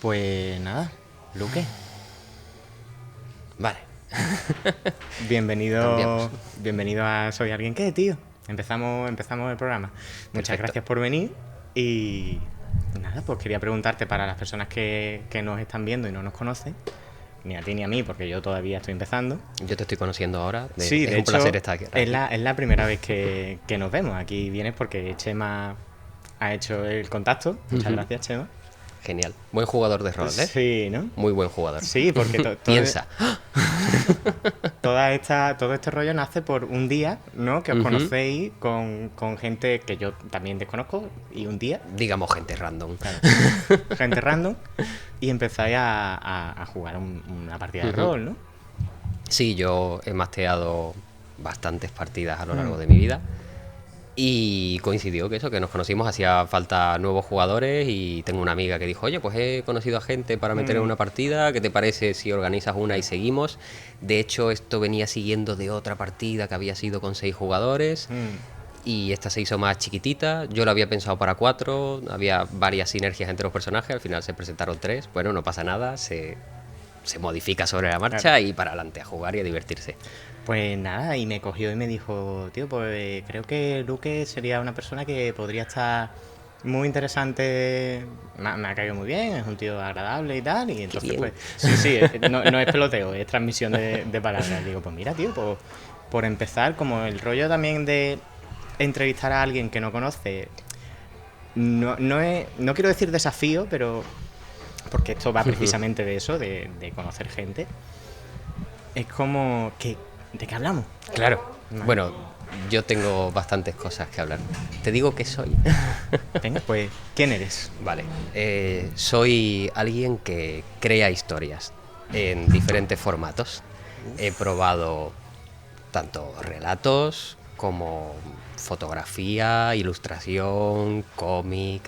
Pues nada, Luque, Vale, bienvenido, cambiamos. bienvenido a Soy Alguien Que, tío. Empezamos el programa. Muchas Perfecto. gracias por venir y nada, pues quería preguntarte para las personas que nos están viendo y no nos conocen, ni a ti ni a mí, porque yo todavía estoy empezando. Yo te estoy conociendo ahora. Sí, Es de un hecho, placer estar aquí. es la primera vez que nos vemos. Aquí vienes porque Chema ha hecho el contacto. Muchas gracias, Chema. Genial. Buen jugador de rol, ¿eh? Sí, ¿no? Muy buen jugador. Sí, porque Piensa. todo este rollo nace por un día, ¿no? Que os conocéis con gente que yo también desconozco y un día, Digamos gente random. claro, gente random, y empezáis a jugar una partida de rol, ¿no? Sí, yo he masteado bastantes partidas a lo largo de mi vida. Y coincidió que nos conocimos, hacía falta nuevos jugadores y tengo una amiga que dijo, oye, pues he conocido a gente para meter en una partida, ¿qué te parece si organizas una y seguimos? De hecho, esto venía siguiendo de otra partida que había sido con 6 jugadores y esta se hizo más chiquitita, yo lo había pensado para 4, había varias sinergias entre los personajes, al final se presentaron 3, bueno, no pasa nada, se modifica sobre la marcha Claro. y para adelante a jugar y a divertirse. Pues nada, y me cogió y me dijo, tío, pues creo que Luque sería una persona que podría estar muy interesante, me ha caído muy bien, es un tío agradable y tal, y entonces bien. pues, sí, no es peloteo, es transmisión de palabras. Digo, pues mira, tío, pues, por empezar, como el rollo también de entrevistar a alguien que no conoce, no quiero decir desafío, pero porque esto va precisamente de eso, de conocer gente, es como que, ¿de qué hablamos? Claro. Vale. Bueno, yo tengo bastantes cosas que hablar. Te digo que soy. Venga, pues, ¿quién eres? Vale. Soy alguien que crea historias en diferentes formatos. He probado tanto relatos como fotografía, ilustración, cómic,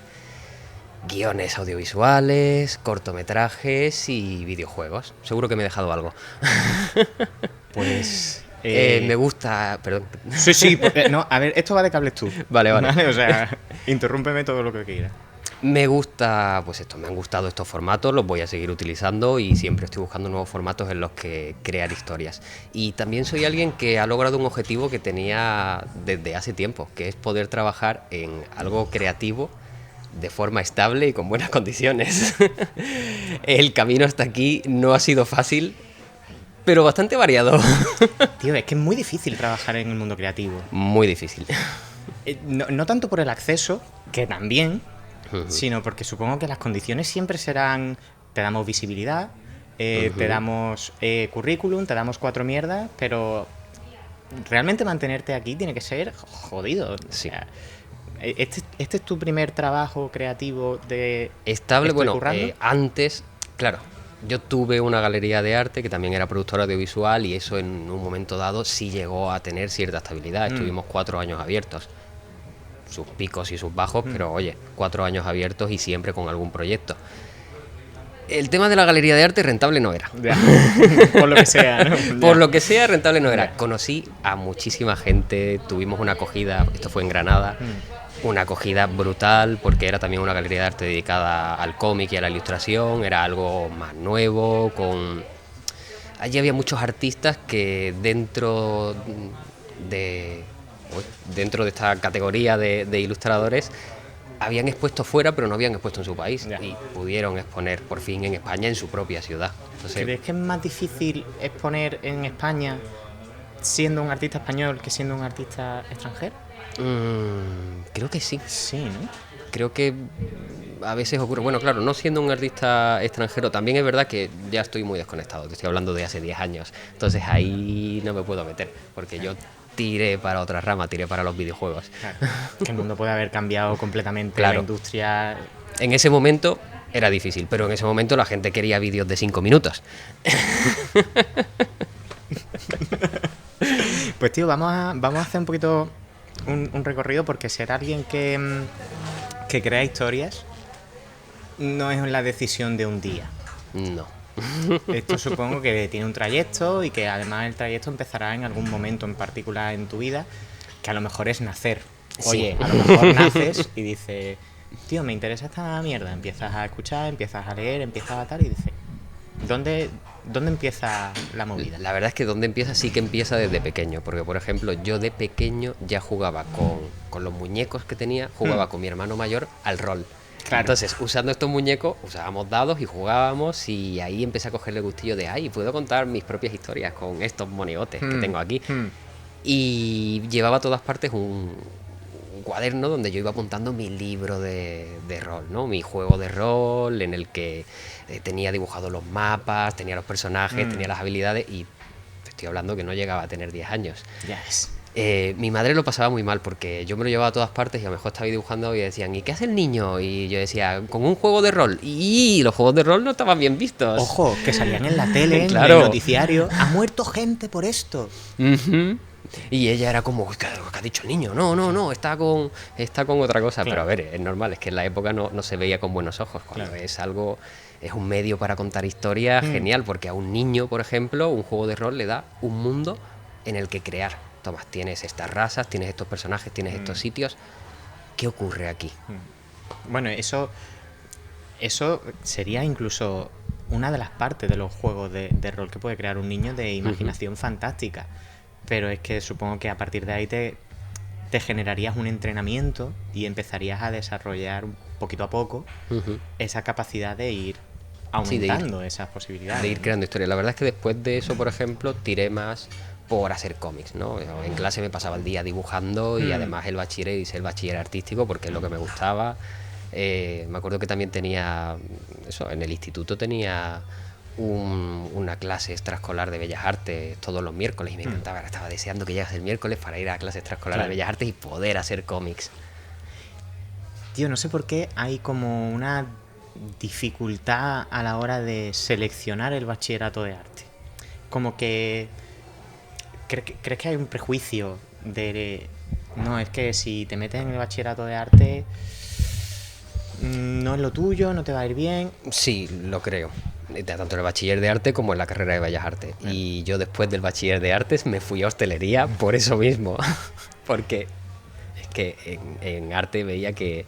guiones audiovisuales, cortometrajes y videojuegos. Seguro que me he dejado algo. Pues... Me gusta... Perdón. Sí, no, a ver, esto va de cables tú. Vale. O sea, interrúmpeme todo lo que quieras. Me gusta, pues esto, me han gustado estos formatos, los voy a seguir utilizando y siempre estoy buscando nuevos formatos en los que crear historias. Y también soy alguien que ha logrado un objetivo que tenía desde hace tiempo, que es poder trabajar en algo creativo de forma estable y con buenas condiciones. El camino hasta aquí no ha sido fácil, pero bastante variado. Tío, es que es muy difícil trabajar en el mundo creativo. Muy difícil. No tanto por el acceso, que también, sino porque supongo que las condiciones siempre serán, te damos visibilidad, te damos currículum, te damos 4 mierdas, pero realmente mantenerte aquí tiene que ser jodido. Sí. O sea, este es tu primer trabajo creativo de... Estable, ¿estoy bueno, currando? antes, claro, yo tuve una galería de arte que también era productora audiovisual y eso en un momento dado sí llegó a tener cierta estabilidad. Estuvimos 4 años abiertos, sus picos y sus bajos, pero oye, 4 años abiertos y siempre con algún proyecto. El tema de la galería de arte rentable no era. Ya, por lo que sea, ¿no? Por Ya. lo que sea, rentable no era. Ya. Conocí a muchísima gente, tuvimos una acogida, esto fue en Granada, una acogida brutal porque era también una galería de arte dedicada al cómic y a la ilustración, era algo más nuevo, allí había muchos artistas que de, dentro de esta categoría de ilustradores habían expuesto fuera pero no habían expuesto en su país Ya. y pudieron exponer por fin en España, en su propia ciudad. Entonces, ¿Crees que es más difícil exponer en España siendo un artista español que siendo un artista extranjero? creo que sí. Sí, ¿no? Creo que a veces ocurre, bueno, claro, no siendo un artista extranjero, también es verdad que ya estoy muy desconectado, te estoy hablando de hace 10 años, entonces ahí no me puedo meter, porque yo tiré para otra rama, tiré para los videojuegos. Claro, que el mundo puede haber cambiado completamente, Claro. la industria... En ese momento era difícil, pero en ese momento la gente quería vídeos de 5 minutos. Pues tío, vamos a hacer un poquito un recorrido porque ser alguien que crea historias no es la decisión de un día. No. Esto supongo que tiene un trayecto y que además el trayecto empezará en algún momento en particular en tu vida, que a lo mejor es nacer. Oye, Sí. a lo mejor naces y dices, tío, me interesa esta mierda. Empiezas a escuchar, empiezas a leer, empiezas a tal y dices, ¿dónde empieza la movida? La verdad es que donde empieza sí que empieza desde pequeño, porque por ejemplo yo de pequeño ya jugaba con los muñecos que tenía, jugaba con mi hermano mayor al rol. Claro. Entonces, usando estos muñecos, usábamos dados y jugábamos y ahí empecé a cogerle gustillo de, ay, puedo contar mis propias historias con estos monigotes que tengo aquí. Y llevaba a todas partes un cuaderno donde yo iba apuntando mi libro de rol, ¿no? Mi juego de rol en el que tenía dibujados los mapas, tenía los personajes, tenía las habilidades y te estoy hablando que no llegaba a tener 10 años. Yes. Mi madre lo pasaba muy mal porque yo me lo llevaba a todas partes y a lo mejor estaba ahí dibujando y decían, ¿y qué hace el niño? Y yo decía, con un juego de rol. Y los juegos de rol no estaban bien vistos. Ojo, que salían en la tele, Claro. en el noticiario. Ha muerto gente por esto. Ujú. Y ella era como, ¿qué ha dicho el niño? No, está con otra cosa. Claro. Pero a ver, es normal, es que en la época no se veía con buenos ojos. Cuando Claro. es un medio para contar historias, genial, porque a un niño, por ejemplo, un juego de rol le da un mundo en el que crear. Tomás, tienes estas razas, tienes estos personajes, tienes estos sitios. ¿Qué ocurre aquí? Bueno, eso sería incluso una de las partes de los juegos de rol que puede crear un niño de imaginación fantástica. Pero es que supongo que a partir de ahí te generarías un entrenamiento y empezarías a desarrollar poquito a poco esa capacidad de ir aumentando esas posibilidades. De ir creando historias. La verdad es que después de eso, por ejemplo, tiré más por hacer cómics, ¿no? En clase me pasaba el día dibujando y además hice el bachiller artístico porque es lo que me gustaba. Me acuerdo que también tenía eso, en el instituto tenía una clase extraescolar de Bellas Artes todos los miércoles y me encantaba, estaba deseando que llegase el miércoles para ir a la clase extraescolar de Bellas Artes y poder hacer cómics. Tío, no sé por qué hay como una dificultad a la hora de seleccionar el bachillerato de arte. Como que ¿crees que hay un prejuicio de no, es que si te metes en el bachillerato de arte no es lo tuyo, no te va a ir bien? Sí, lo creo. Tanto en el bachiller de arte como en la carrera de Bellas Artes. Y yo después del bachiller de artes me fui a hostelería por eso mismo. Porque es que en arte veía que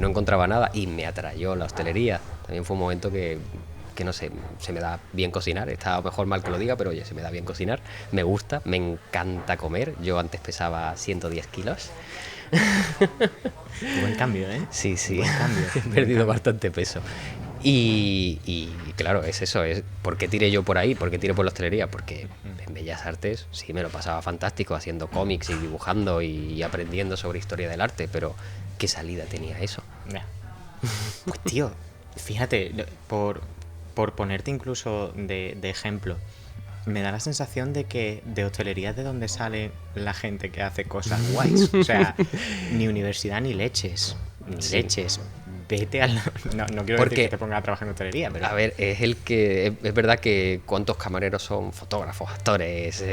no encontraba nada y me atrayó la hostelería. También fue un momento que no sé, se me da bien cocinar. Está mejor mal que lo diga, pero oye, se me da bien cocinar. Me gusta, me encanta comer. Yo antes pesaba 110 kilos. Buen cambio, ¿eh? Sí. Buen cambio. He perdido bastante peso. Y claro, es eso. ¿Por qué tiré yo por ahí? ¿Por qué tiré por la hostelería? Porque en Bellas Artes sí me lo pasaba fantástico haciendo cómics y dibujando y aprendiendo sobre historia del arte, pero ¿qué salida tenía eso? Pues tío, fíjate, por ponerte incluso de ejemplo, me da la sensación de que de hostelería es de donde sale la gente que hace cosas guays. O sea, ni universidad ni leches. Leches. Vete al... No quiero decir que te ponga a trabajar en hostelería, pero... A ver, es verdad que cuántos camareros son fotógrafos, actores,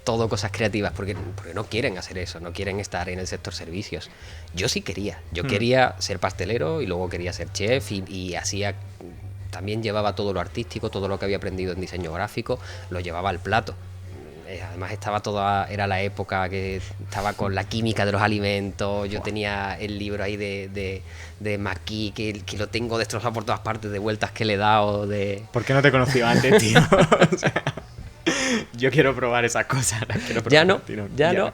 todo cosas creativas, porque no quieren hacer eso, no quieren estar en el sector servicios. Yo sí quería. Yo quería ser pastelero y luego quería ser chef y hacía... También llevaba todo lo artístico, todo lo que había aprendido en diseño gráfico, lo llevaba al plato. Además era la época que estaba con la química de los alimentos. Yo tenía el libro ahí de Maquis, que lo tengo destrozado por todas partes, de vueltas que le he dado. ¿Por qué no te he conocido antes, tío? O sea, yo quiero probar esas cosas. Ya no.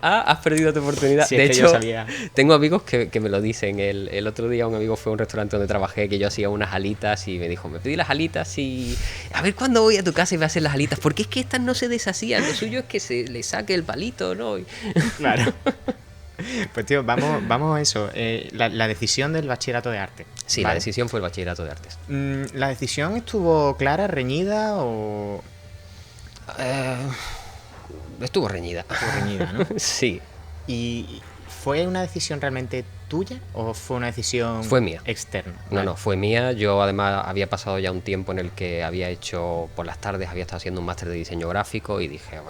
Has perdido tu oportunidad. Si de es que hecho, yo tengo amigos que me lo dicen. El otro día un amigo fue a un restaurante donde trabajé, que yo hacía unas alitas y me dijo, me pedí las alitas y... A ver cuándo voy a tu casa y voy a hacer las alitas, porque es que estas no se deshacían. Lo suyo es que se le saque el palito, ¿no? Claro. Pues tío, vamos a eso. La decisión del bachillerato de arte. Sí, ¿vale? La decisión fue el bachillerato de artes. ¿La decisión estuvo clara, reñida o...? Estuvo reñida. Estuvo reñida, ¿no? Sí. ¿Y fue una decisión realmente tuya o fue una decisión Fue mía. externa? No, fue mía. Yo además había pasado ya un tiempo en el que había hecho, por las tardes había estado haciendo un máster de diseño gráfico y dije,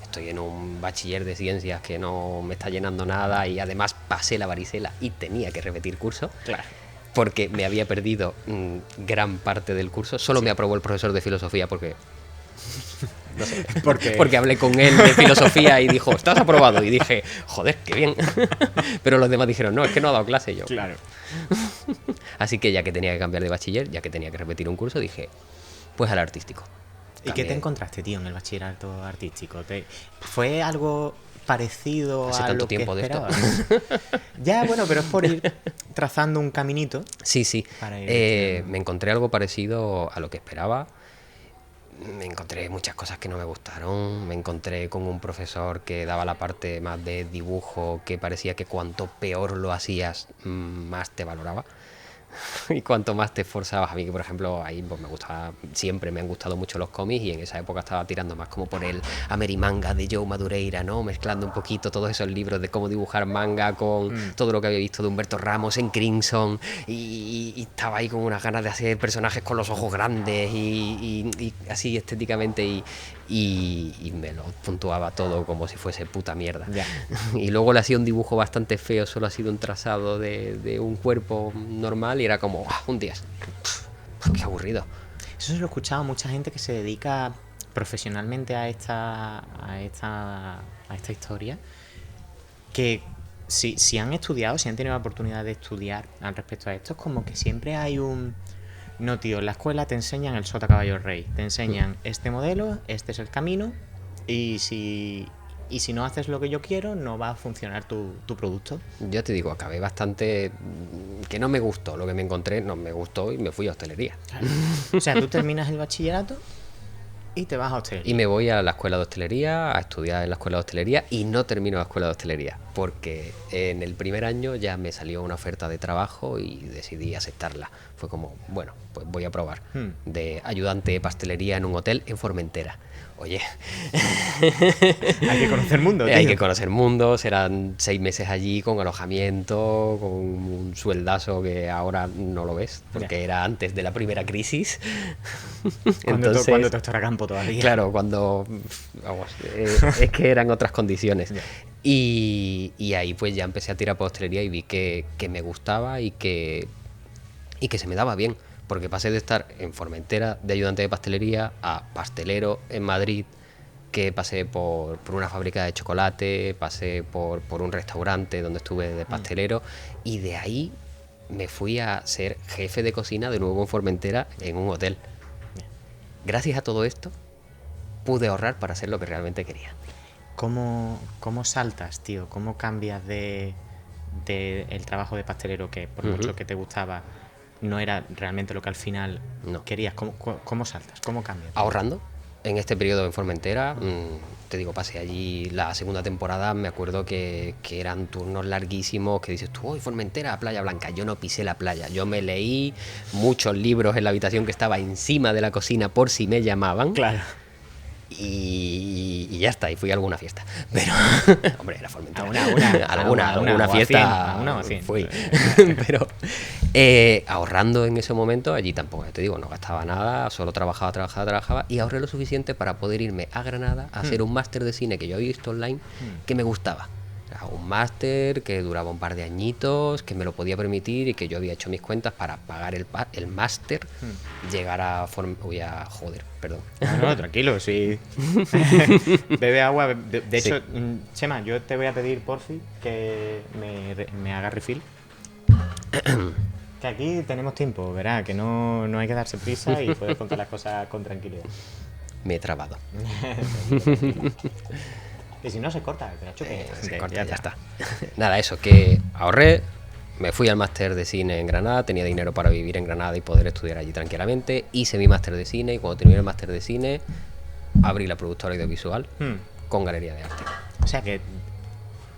estoy en un bachiller de ciencias que no me está llenando nada y además pasé la varicela y tenía que repetir curso. Claro. Porque me había perdido gran parte del curso. Solo me aprobó el profesor de filosofía porque No sé. Porque- Porque hablé con él de filosofía y dijo, estás aprobado. Y dije, joder, qué bien. Pero los demás dijeron, no, es que no ha dado clase. Y yo, Claro. así que ya que tenía que cambiar de bachiller, ya que tenía que repetir un curso, dije, pues al artístico. ¿Y qué te Cambié. encontraste, tío, en el bachillerato artístico? ¿Fue algo parecido Hace a tanto lo que tiempo de esto. esperabas? Ya, bueno, pero es por ir trazando un caminito. Sí, sí. Para ir estudiando. Me encontré algo parecido a lo que esperaba. Me encontré muchas cosas que no me gustaron. Me encontré con un profesor que daba la parte más de dibujo, que parecía que cuanto peor lo hacías, más te valoraba. Y cuanto más te esforzabas, a mí que por ejemplo ahí pues me gustaba, siempre me han gustado mucho los cómics y en esa época estaba tirando más como por el Amerimanga de Joe Madureira, ¿no? Mezclando un poquito todos esos libros de cómo dibujar manga con todo lo que había visto de Humberto Ramos en Crimson y estaba ahí con unas ganas de hacer personajes con los ojos grandes y así estéticamente y me lo puntuaba todo como si fuese puta mierda. Ya. Y luego le hacía un dibujo bastante feo, solo ha sido un trazado de un cuerpo normal y era como, un 10. Qué aburrido. Eso se lo he escuchado a mucha gente que se dedica profesionalmente a esta historia, que si han estudiado, si han tenido la oportunidad de estudiar al respecto a esto, es como que siempre hay un... No, tío, en la escuela te enseñan el sota caballo rey, te enseñan este modelo, este es el camino, y si no haces lo que yo quiero, no va a funcionar tu producto. Yo te digo, acabé bastante... que no me gustó lo que me encontré, no me gustó y me fui a hostelería. O sea, tú terminas el bachillerato y te vas a hostelería. Y me voy a la escuela de hostelería, a estudiar en la escuela de hostelería y no termino la escuela de hostelería porque en el primer año ya me salió una oferta de trabajo y decidí aceptarla. Fue como, bueno, pues voy a probar de ayudante de pastelería en un hotel en Formentera. Oye, Hay que conocer el mundo, tío. hay que conocer mundo, serán 6 meses allí con alojamiento, con un sueldazo que ahora no lo ves, porque Ya. era antes de la primera crisis. Cuando todo esto era campo todavía. Claro, cuando... Vamos, es que eran otras condiciones. Ya. Y ahí pues ya empecé a tirar por hostelería y vi que me gustaba y que se me daba bien. Porque pasé de estar en Formentera de ayudante de pastelería a pastelero en Madrid, que pasé por una fábrica de chocolate, pasé por un restaurante donde estuve de pastelero y de ahí me fui a ser jefe de cocina de nuevo en Formentera en un hotel. Gracias a todo esto pude ahorrar para hacer lo que realmente quería. ¿Cómo saltas, tío? ¿Cómo cambias de el trabajo de pastelero, que por mucho que te gustaba no era realmente lo que al final No. querías? ¿Cómo saltas? ¿Cómo cambias? Ahorrando en este periodo en Formentera, te digo, pasé allí la segunda temporada, me acuerdo que eran turnos larguísimos, que dices tú, hoy Formentera, Playa Blanca. Yo no pisé la playa, yo me leí muchos libros en la habitación que estaba encima de la cocina por si me llamaban. Claro. Y ya está, y fui a alguna fiesta. Pero, hombre, era Formentera. Alguna fiesta o a 100. fui. Pero ahorrando en ese momento, allí tampoco, te digo, no gastaba nada, solo trabajaba y ahorré lo suficiente para poder irme a Granada a hacer un máster de cine que yo había visto online que me gustaba. Era un máster que duraba un par de añitos, que me lo podía permitir y que yo había hecho mis cuentas para pagar el máster, llegar a... joder, perdón. No, tranquilo, sí. Bebe agua. De hecho, Chema, yo te voy a pedir, porfi, que me haga refill. Que aquí tenemos tiempo, verá, que no hay que darse prisa y puedes contar las cosas con tranquilidad. Me he trabado. Y si no se corta, te la chupe. Se corta, ya está. Nada, eso, que ahorré, me fui al máster de cine en Granada, tenía dinero para vivir en Granada y poder estudiar allí tranquilamente, hice mi máster de cine y cuando terminé el máster de cine abrí la productora audiovisual con galería de arte. O sea que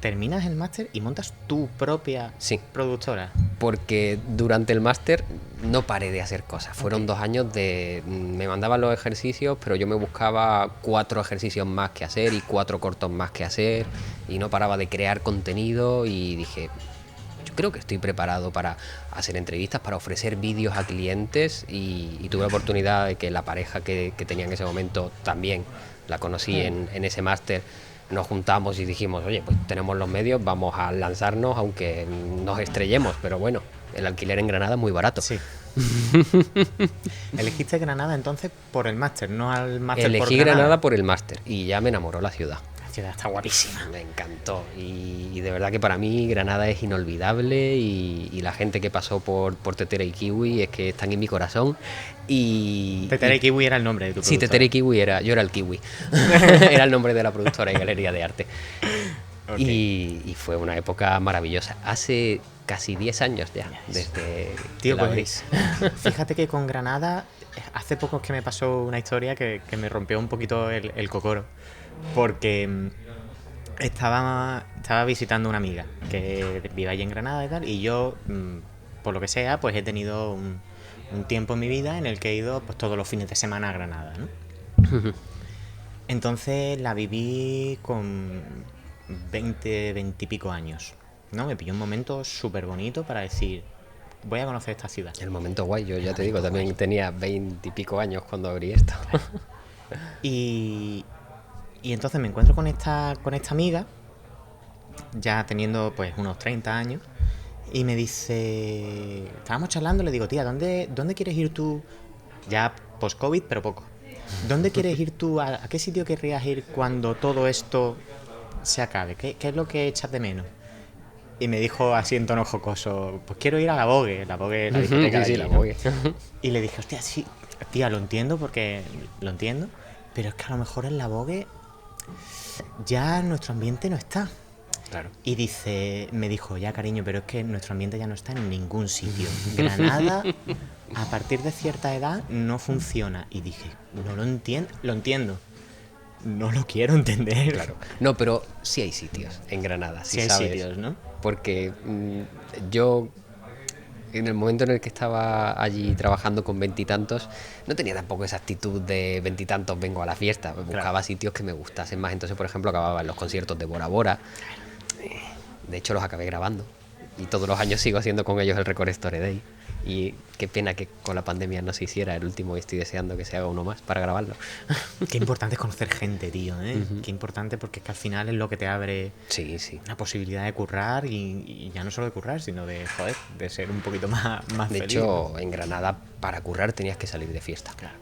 terminas el máster y montas tu propia productora. Porque durante el máster no paré de hacer cosas. Fueron 2 años de... Me mandaban los ejercicios, pero yo me buscaba 4 ejercicios más que hacer y 4 cortos más que hacer y no paraba de crear contenido y dije, yo creo que estoy preparado para hacer entrevistas, para ofrecer vídeos a clientes y tuve la oportunidad de que la pareja que tenía en ese momento también la conocí en ese máster. Nos juntamos y dijimos, oye, pues tenemos los medios, vamos a lanzarnos aunque nos estrellemos, pero bueno, el alquiler en Granada es muy barato. Sí. Elegiste Granada entonces por el máster, no al máster por Elegí Granada por el máster y ya me enamoró la ciudad. La ciudad está guapísima. Me encantó y de verdad que para mí Granada es inolvidable y la gente que pasó por Tetera y Kiwi es que están en mi corazón. Tetera y Kiwi era el nombre de tu productora. Sí, Tetera y Kiwi yo era el Kiwi. Era el nombre de la productora y galería de arte. Okay. Y fue una época maravillosa. Hace casi 10 años ya, desde Tío, pues, fíjate que con Granada, hace poco que me pasó una historia que me rompió un poquito el cocoro. Porque estaba visitando una amiga que vive allí en Granada y tal, y yo, por lo que sea, pues he tenido un tiempo en mi vida en el que he ido pues todos los fines de semana a Granada, ¿no? Entonces la viví con 20 y pico años, ¿no? Me pilló un momento súper bonito para decir, voy a conocer esta ciudad. El momento guay, yo ya te digo, también guay. Tenía 20 y pico años cuando abrí esto. Y entonces me encuentro con esta amiga, ya teniendo pues unos 30 años, y me dice, estábamos charlando, le digo, tía, ¿dónde quieres ir tú? Ya post-COVID, pero poco. ¿Dónde quieres ir tú? ¿A qué sitio querrías ir cuando todo esto se acabe? ¿Qué es lo que echas de menos? Y me dijo así en tono jocoso, pues quiero ir a la Vogue, la discoteca. Sí, la Vogue. Y le dije, hostia, sí, tía, lo entiendo, pero es que a lo mejor en la Vogue ya nuestro ambiente no está. Claro. Y me dijo, ya cariño, pero es que nuestro ambiente ya no está en ningún sitio. Granada, a partir de cierta edad, no funciona. Y dije, no lo entiendo. No lo quiero entender. Claro. No, pero sí hay sitios en Granada, sí hay sabes. Sitios, ¿no? Porque yo, en el momento en el que estaba allí trabajando con veintitantos, no tenía tampoco esa actitud de veintitantos vengo a la fiesta. Buscaba sitios que me gustasen más. Entonces, por ejemplo, acababa en los conciertos de Bora Bora. De hecho, los acabé grabando. Y todos los años sigo haciendo con ellos el Record Store Day. Y qué pena que con la pandemia no se hiciera el último y estoy deseando que se haga uno más para grabarlo. Qué importante es conocer gente, tío, ¿eh? Qué importante, porque es que al final es lo que te abre una posibilidad de currar y ya no solo de currar, sino de ser un poquito más de feliz. De hecho, en Granada para currar tenías que salir de fiesta. Claro.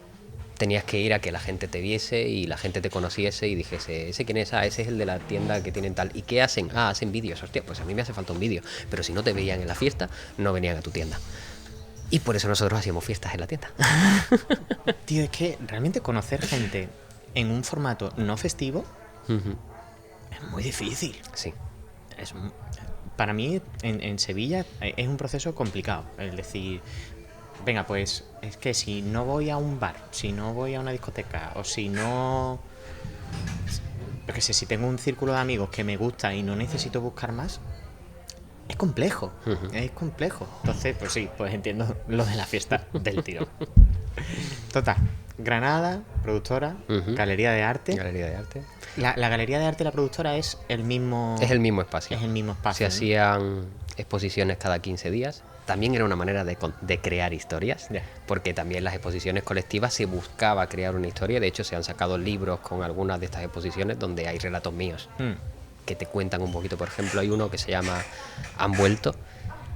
Tenías que ir a que la gente te viese y la gente te conociese y dijese, ¿ese quién es? Ah, ese es el de la tienda que tienen tal. ¿Y qué hacen? Ah, hacen vídeos. Hostia, pues a mí me hace falta un vídeo. Pero si no te veían en la fiesta, no venían a tu tienda. Y por eso nosotros hacíamos fiestas en la tienda. Tío, es que realmente conocer gente en un formato no festivo es muy difícil. Sí. Para mí, en Sevilla, es un proceso complicado. Es decir, venga, pues es que si no voy a un bar, si no voy a una discoteca, o si no... Yo qué sé, si tengo un círculo de amigos que me gusta y no necesito buscar más... Es complejo, es complejo. Entonces, pues sí, pues entiendo lo de la fiesta del tiro. Total, Granada, productora, Galería de Arte. Galería de Arte. La Galería de Arte y la productora es el mismo... Es el mismo espacio. Es el mismo espacio. Se hacían exposiciones cada 15 días. También era una manera de crear historias, porque también las exposiciones colectivas se buscaba crear una historia. De hecho, se han sacado libros con algunas de estas exposiciones donde hay relatos míos. Que te cuentan un poquito. Por ejemplo, hay uno que se llama Han vuelto,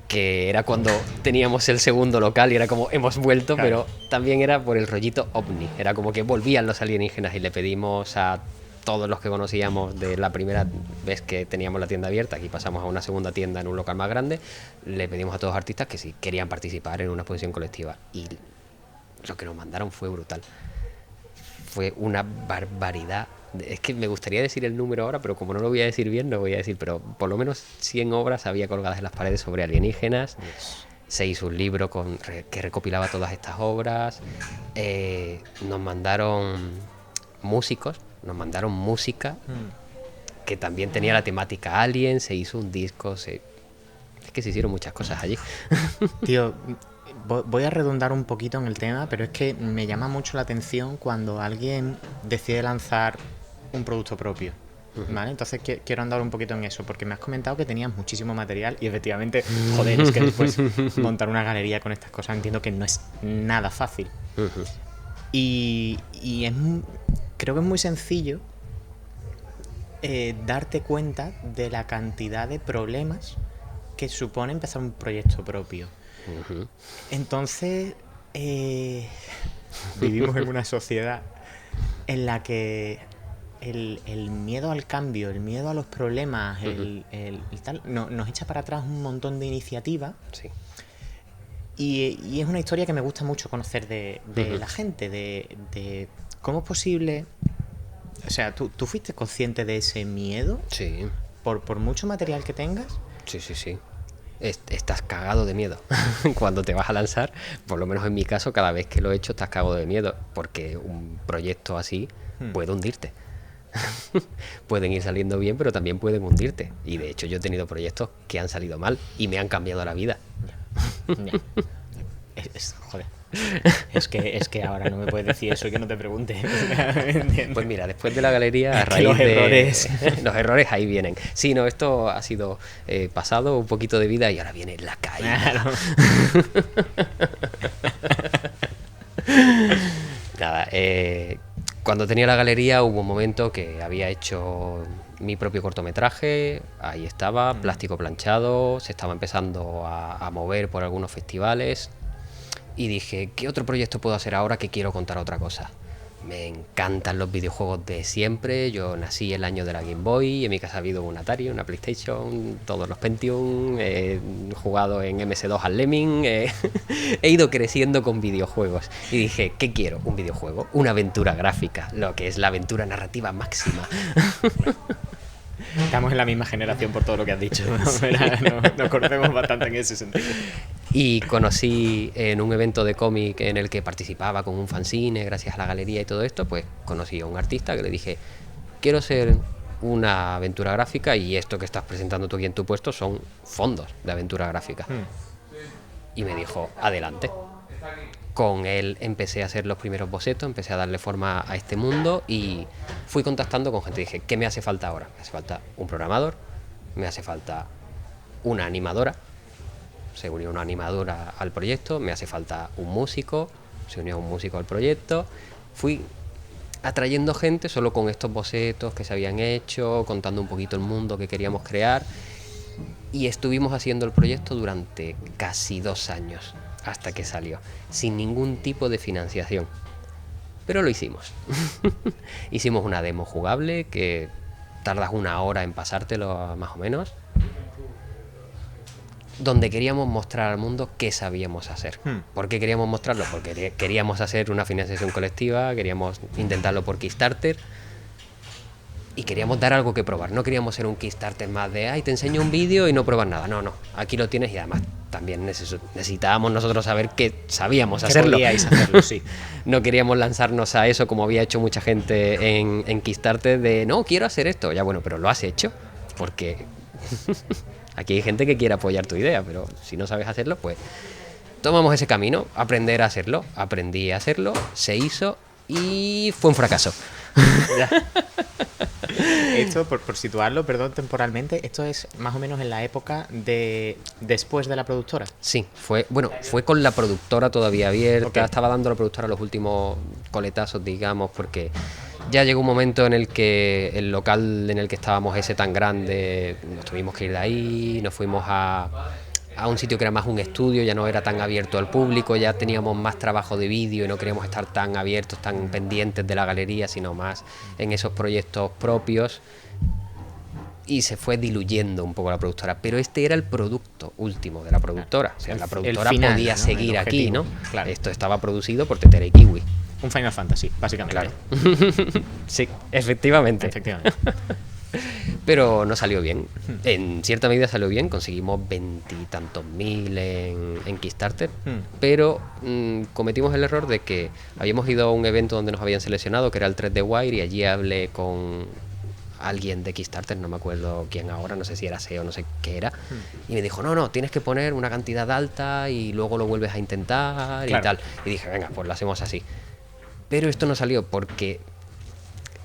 que era cuando teníamos el segundo local y era como hemos vuelto, claro. Pero también era por el rollito ovni, era como que volvían los alienígenas y le pedimos a todos los que conocíamos de la primera vez que teníamos la tienda abierta, aquí pasamos a una segunda tienda en un local más grande, le pedimos a todos los artistas que si querían participar en una exposición colectiva y lo que nos mandaron fue brutal, fue una barbaridad. Es que me gustaría decir el número ahora, pero como no lo voy a decir bien, no voy a decir, pero por lo menos 100 obras había colgadas en las paredes sobre alienígenas. Se hizo un libro que recopilaba todas estas obras. Nos mandaron músicos, nos mandaron música que también tenía la temática Alien. Se hizo un disco, es que se hicieron muchas cosas allí. Tío, voy a redundar un poquito en el tema, pero es que me llama mucho la atención cuando alguien decide lanzar un producto propio, ¿vale? Entonces quiero andar un poquito en eso, porque me has comentado que tenías muchísimo material y efectivamente, joder, es que después montar una galería con estas cosas entiendo que no es nada fácil. Y creo que es muy sencillo darte cuenta de la cantidad de problemas que supone empezar un proyecto propio. Entonces, vivimos en una sociedad en la que el miedo al cambio, el miedo a los problemas, el tal, nos echa para atrás un montón de iniciativas. Sí. Y es una historia que me gusta mucho conocer de la gente, de cómo es posible. O sea, ¿tú fuiste consciente de ese miedo? Sí. Por mucho material que tengas. Sí. Estás cagado de miedo. Cuando te vas a lanzar, por lo menos en mi caso, cada vez que lo he hecho estás cagado de miedo, porque un proyecto así puede hundirte. Pueden ir saliendo bien, pero también pueden hundirte. Y de hecho yo he tenido proyectos que han salido mal y me han cambiado la vida. Ya. Joder. Es que ahora no me puedes decir eso y que no te pregunte. Pues mira, después de la galería, a raíz los errores. Los errores ahí vienen. Sí, no, esto ha sido pasado, un poquito de vida y ahora viene la caída. Claro. Nada, cuando tenía la galería hubo un momento que había hecho mi propio cortometraje, ahí estaba, plástico planchado, se estaba empezando a mover por algunos festivales y dije, ¿qué otro proyecto puedo hacer ahora que quiero contar otra cosa? Me encantan los videojuegos de siempre, yo nací el año de la Game Boy, en mi casa ha habido un Atari, una PlayStation, todos los Pentium, he jugado en MS2 al Lemming, he ido creciendo con videojuegos y dije, ¿qué quiero? Un videojuego, una aventura gráfica, lo que es la aventura narrativa máxima. Estamos en la misma generación por todo lo que has dicho. Sí. Nos conocemos bastante en ese sentido. Y conocí en un evento de cómic en el que participaba con un fanzine, gracias a la galería y todo esto, pues conocí a un artista que le dije, quiero hacer una aventura gráfica y esto que estás presentando tú aquí en tu puesto son fondos de aventura gráfica. Y me dijo, adelante. Con él empecé a hacer los primeros bocetos, empecé a darle forma a este mundo y fui contactando con gente. Dije, ¿qué me hace falta ahora? Me hace falta un programador, me hace falta una animadora, se unió una animadora al proyecto, me hace falta un músico, se unió un músico al proyecto. Fui atrayendo gente solo con estos bocetos que se habían hecho, contando un poquito el mundo que queríamos crear y estuvimos haciendo el proyecto durante casi 2 años. Hasta que salió, sin ningún tipo de financiación. Pero lo hicimos. Hicimos una demo jugable que tardas 1 hora en pasártelo más o menos, donde queríamos mostrar al mundo qué sabíamos hacer. ¿Por qué queríamos mostrarlo? Porque queríamos hacer una financiación colectiva, queríamos intentarlo por Kickstarter y queríamos dar algo que probar. No queríamos ser un Kickstarter más de, ay, te enseño un vídeo y no pruebas nada. No, aquí lo tienes y además también necesitábamos nosotros saber que sabíamos hacerlo. Podíais hacerlo, sí. No queríamos lanzarnos a eso como había hecho mucha gente en Kickstarter de, no, quiero hacer esto. Ya bueno, pero lo has hecho porque aquí hay gente que quiere apoyar tu idea, pero si no sabes hacerlo, pues tomamos ese camino, aprender a hacerlo. Aprendí a hacerlo, se hizo y fue un fracaso. Esto, por situarlo, perdón, temporalmente, esto es más o menos en la época de después de la productora. Sí, fue con la productora todavía abierta, okay. Estaba dando la productora los últimos coletazos, digamos, porque ya llegó un momento en el que el local en el que estábamos ese tan grande, nos tuvimos que ir de ahí, nos fuimos a un sitio que era más un estudio, ya no era tan abierto al público, ya teníamos más trabajo de vídeo y no queríamos estar tan abiertos, tan pendientes de la galería, sino más en esos proyectos propios y se fue diluyendo un poco la productora, pero este era el producto último de la productora, o sea, la productora final, podía, ¿no?, seguir aquí, ¿no? Claro. Esto estaba producido por Tetera y Kiwi. Un Final Fantasy, básicamente. Claro. Sí, efectivamente. Pero no salió bien. En cierta medida salió bien, conseguimos 20 y tantos mil en Kickstarter, pero cometimos el error de que habíamos ido a un evento donde nos habían seleccionado, que era el 3D Wire, y allí hablé con alguien de Kickstarter, no me acuerdo quién ahora, no sé si era SEO, no sé qué era, y me dijo, no, tienes que poner una cantidad alta y luego lo vuelves a intentar, claro, y tal. Y dije, venga, pues lo hacemos así. Pero esto no salió porque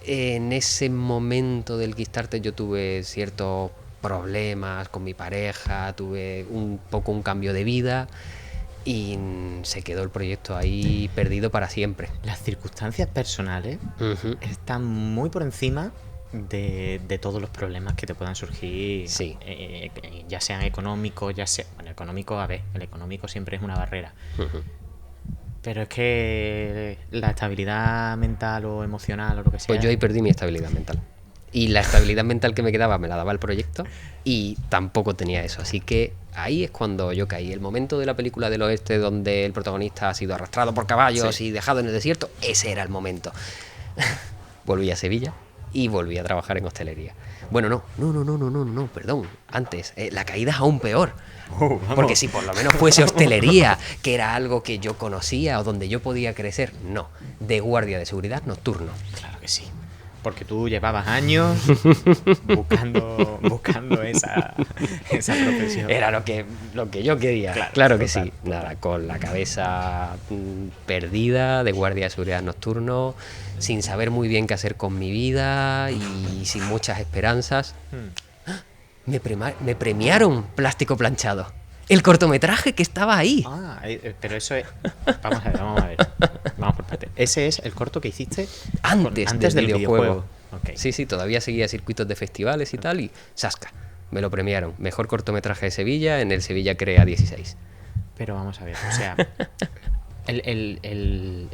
en ese momento del Kickstarter yo tuve ciertos problemas con mi pareja, tuve un poco un cambio de vida y se quedó el proyecto ahí perdido para siempre. Las circunstancias personales están muy por encima de todos los problemas que te puedan surgir, Sí. Ya sean económicos, ya sea... Bueno, económico, a ver, el económico siempre es una barrera. Pero es que la estabilidad mental o emocional o lo que sea... Pues yo ahí perdí mi estabilidad mental. Y la estabilidad mental que me quedaba me la daba el proyecto y tampoco tenía eso. Así que ahí es cuando yo caí. El momento de la película del oeste donde el protagonista ha sido arrastrado por caballos y dejado en el desierto, ese era el momento. Volví a Sevilla y volví a trabajar en hostelería. Bueno, no, perdón. Antes, la caída es aún peor. Porque si por lo menos fuese hostelería, que era algo que yo conocía o donde yo podía crecer, no. De guardia de seguridad nocturno. Claro que sí. Porque tú llevabas años buscando esa profesión. Era lo que yo quería. Claro que sí. Nada, con la cabeza perdida de guardia de seguridad nocturno, sin saber muy bien qué hacer con mi vida y sin muchas esperanzas. Me premiaron Plástico Planchado. El cortometraje que estaba ahí. Pero eso es... Vamos a ver. Vamos por parte. Ese es el corto que hiciste antes del videojuego. Okay. Sí, todavía seguía circuitos de festivales y tal, y ¡sasca! Me lo premiaron. Mejor cortometraje de Sevilla en el Sevilla Crea 16. Pero vamos a ver, o sea...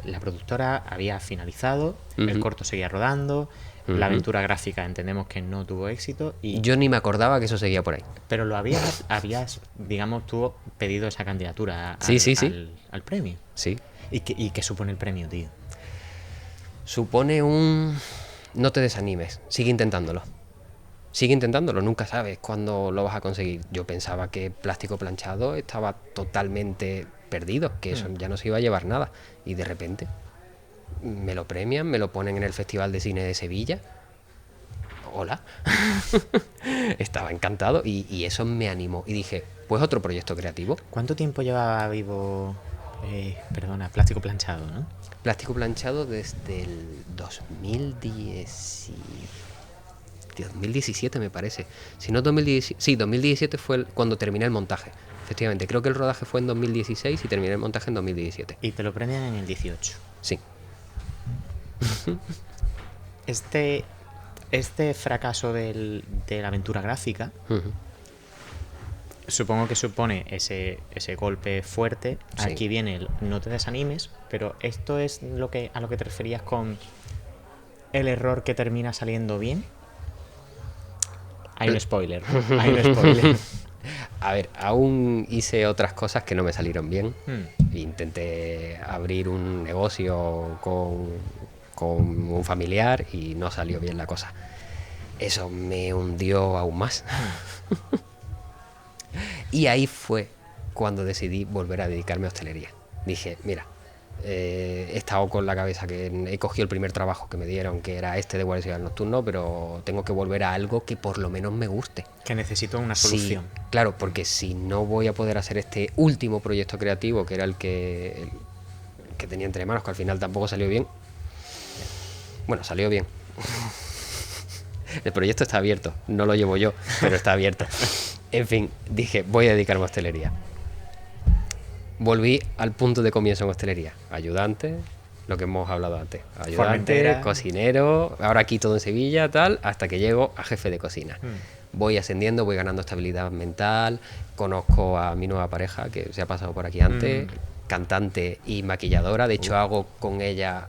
la productora había finalizado, el corto seguía rodando... La aventura gráfica entendemos que no tuvo éxito y yo ni me acordaba que eso seguía por ahí. Pero lo habías digamos, tú pedido esa candidatura al premio. Sí. ¿Y qué supone el premio, tío? Supone no te desanimes, sigue intentándolo. Nunca sabes cuándo lo vas a conseguir. Yo pensaba que Plástico Planchado estaba totalmente perdido, que eso ya no se iba a llevar nada. Y de repente... me lo premian, me lo ponen en el Festival de Cine de Sevilla. Hola. Estaba encantado y eso me animó. Y dije, pues otro proyecto creativo. ¿Cuánto tiempo llevaba vivo, Plástico Planchado, no? Plástico Planchado desde el 2017 me parece. Si no 2017, sí, 2017 fue cuando terminé el montaje. Efectivamente, creo que el rodaje fue en 2016 y terminé el montaje en 2017. Y te lo premian en el 18. Sí. Este fracaso de la aventura gráfica, supongo que supone ese golpe fuerte. Sí. Aquí viene el no te desanimes, pero esto es a lo que te referías con el error que termina saliendo bien. Hay un spoiler. A ver, aún hice otras cosas que no me salieron bien. Intenté abrir un negocio con un familiar y no salió bien la cosa. Eso me hundió aún más. Y ahí fue cuando decidí volver a dedicarme a hostelería. Dije, mira, he estado con la cabeza que he cogido el primer trabajo que me dieron, que era de guardia de seguridad nocturno, pero tengo que volver a algo que por lo menos me guste. Que necesito una solución. Sí, claro, porque si no voy a poder hacer este último proyecto creativo, que era el que tenía entre manos, que al final tampoco salió bien. Bueno, salió bien. El proyecto está abierto, no lo llevo yo, pero está abierto. En fin, dije, voy a dedicarme a hostelería. Volví al punto de comienzo en hostelería. Ayudante, lo que hemos hablado antes. Ayudante, Formentera. Cocinero, ahora aquí todo en Sevilla, tal, hasta que llego a jefe de cocina. Voy ascendiendo, voy ganando estabilidad mental, conozco a mi nueva pareja, que se ha pasado por aquí antes, cantante y maquilladora. De hecho, hago con ella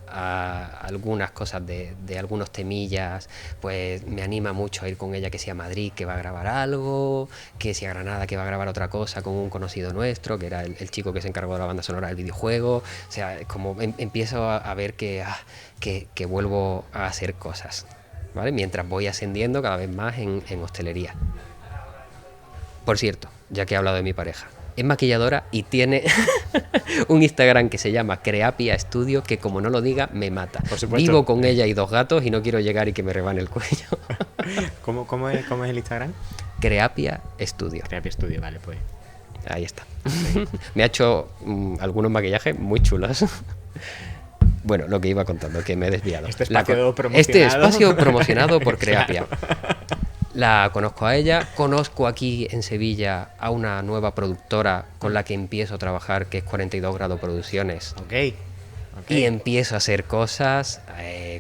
algunas cosas de algunos temillas. Pues me anima mucho a ir con ella, que sea a Madrid, que va a grabar algo, que sea a Granada, que va a grabar otra cosa con un conocido nuestro, que era el chico que se encargó de la banda sonora del videojuego. O sea, como empiezo a ver que vuelvo a hacer cosas, ¿vale? Mientras voy ascendiendo cada vez más en hostelería. Por cierto, ya que he hablado de mi pareja, es maquilladora y tiene un Instagram que se llama Creapia Studio, que como no lo diga, me mata. Por supuesto. Vivo con ella y 2 gatos y no quiero llegar y que me rebane el cuello. ¿Cómo es el Instagram? Creapia Studio. Creapia Studio, vale, pues. Ahí está. Me ha hecho algunos maquillajes muy chulos. Bueno, lo que iba contando, que me he desviado. Este espacio promocionado por Creapia. La conozco a ella, conozco aquí en Sevilla a una nueva productora con la que empiezo a trabajar, que es 42 Grado Producciones. Ok. Ok. Y empiezo a hacer cosas,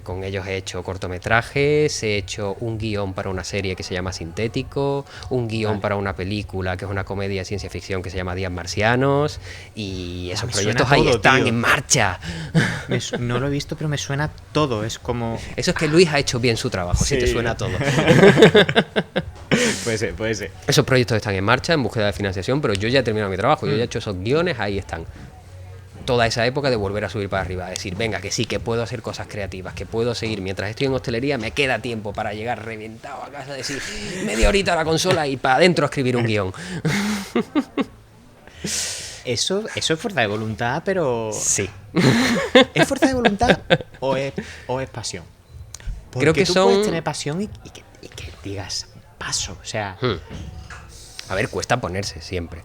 con ellos he hecho cortometrajes, he hecho un guión para una serie que se llama Sintético, un guión Vale. para una película que es una comedia de ciencia ficción que se llama Días Marcianos, y esos Me proyectos suena ahí todo, están tío. en marcha. No lo he visto, pero me suena todo. Es como... Eso es que Luis ha hecho bien su trabajo, si te Sí. suena todo. Puede ser, puede ser. Esos proyectos están en marcha, en búsqueda de financiación, pero yo ya he terminado mi trabajo, yo ya he hecho esos guiones, ahí están. Toda esa época de volver a subir para arriba, decir, venga, que sí, que puedo hacer cosas creativas, que puedo seguir. Mientras estoy en hostelería me queda tiempo para llegar reventado a casa, decir, media horita a la consola y para adentro a escribir un guión. Eso es fuerza de voluntad, pero... Sí. ¿Es fuerza de voluntad o es pasión? Porque Creo que tú son... puedes tener pasión y que digas paso, o sea... A ver, cuesta ponerse siempre.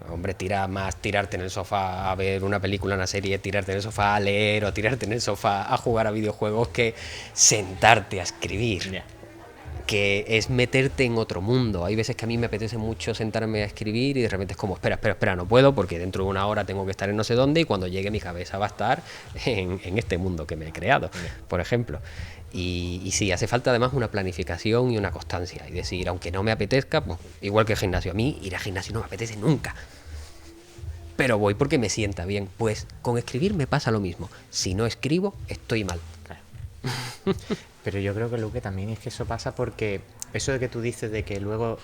Hombre, tira más tirarte en el sofá a ver una película, una serie, tirarte en el sofá a leer o tirarte en el sofá a jugar a videojuegos que sentarte a escribir. Ya. Que es meterte en otro mundo. Hay veces que a mí me apetece mucho sentarme a escribir y de repente es como, espera, no puedo porque dentro de una hora tengo que estar en no sé dónde y cuando llegue mi cabeza va a estar en este mundo que me he creado, por ejemplo. Y sí, hace falta además una planificación y una constancia. Y decir, aunque no me apetezca, pues, igual que el gimnasio. A mí ir al gimnasio no me apetece nunca. Pero voy porque me sienta bien. Pues con escribir me pasa lo mismo. Si no escribo, estoy mal. Claro. Pero yo creo que lo que también es que eso pasa porque eso de que tú dices de que luego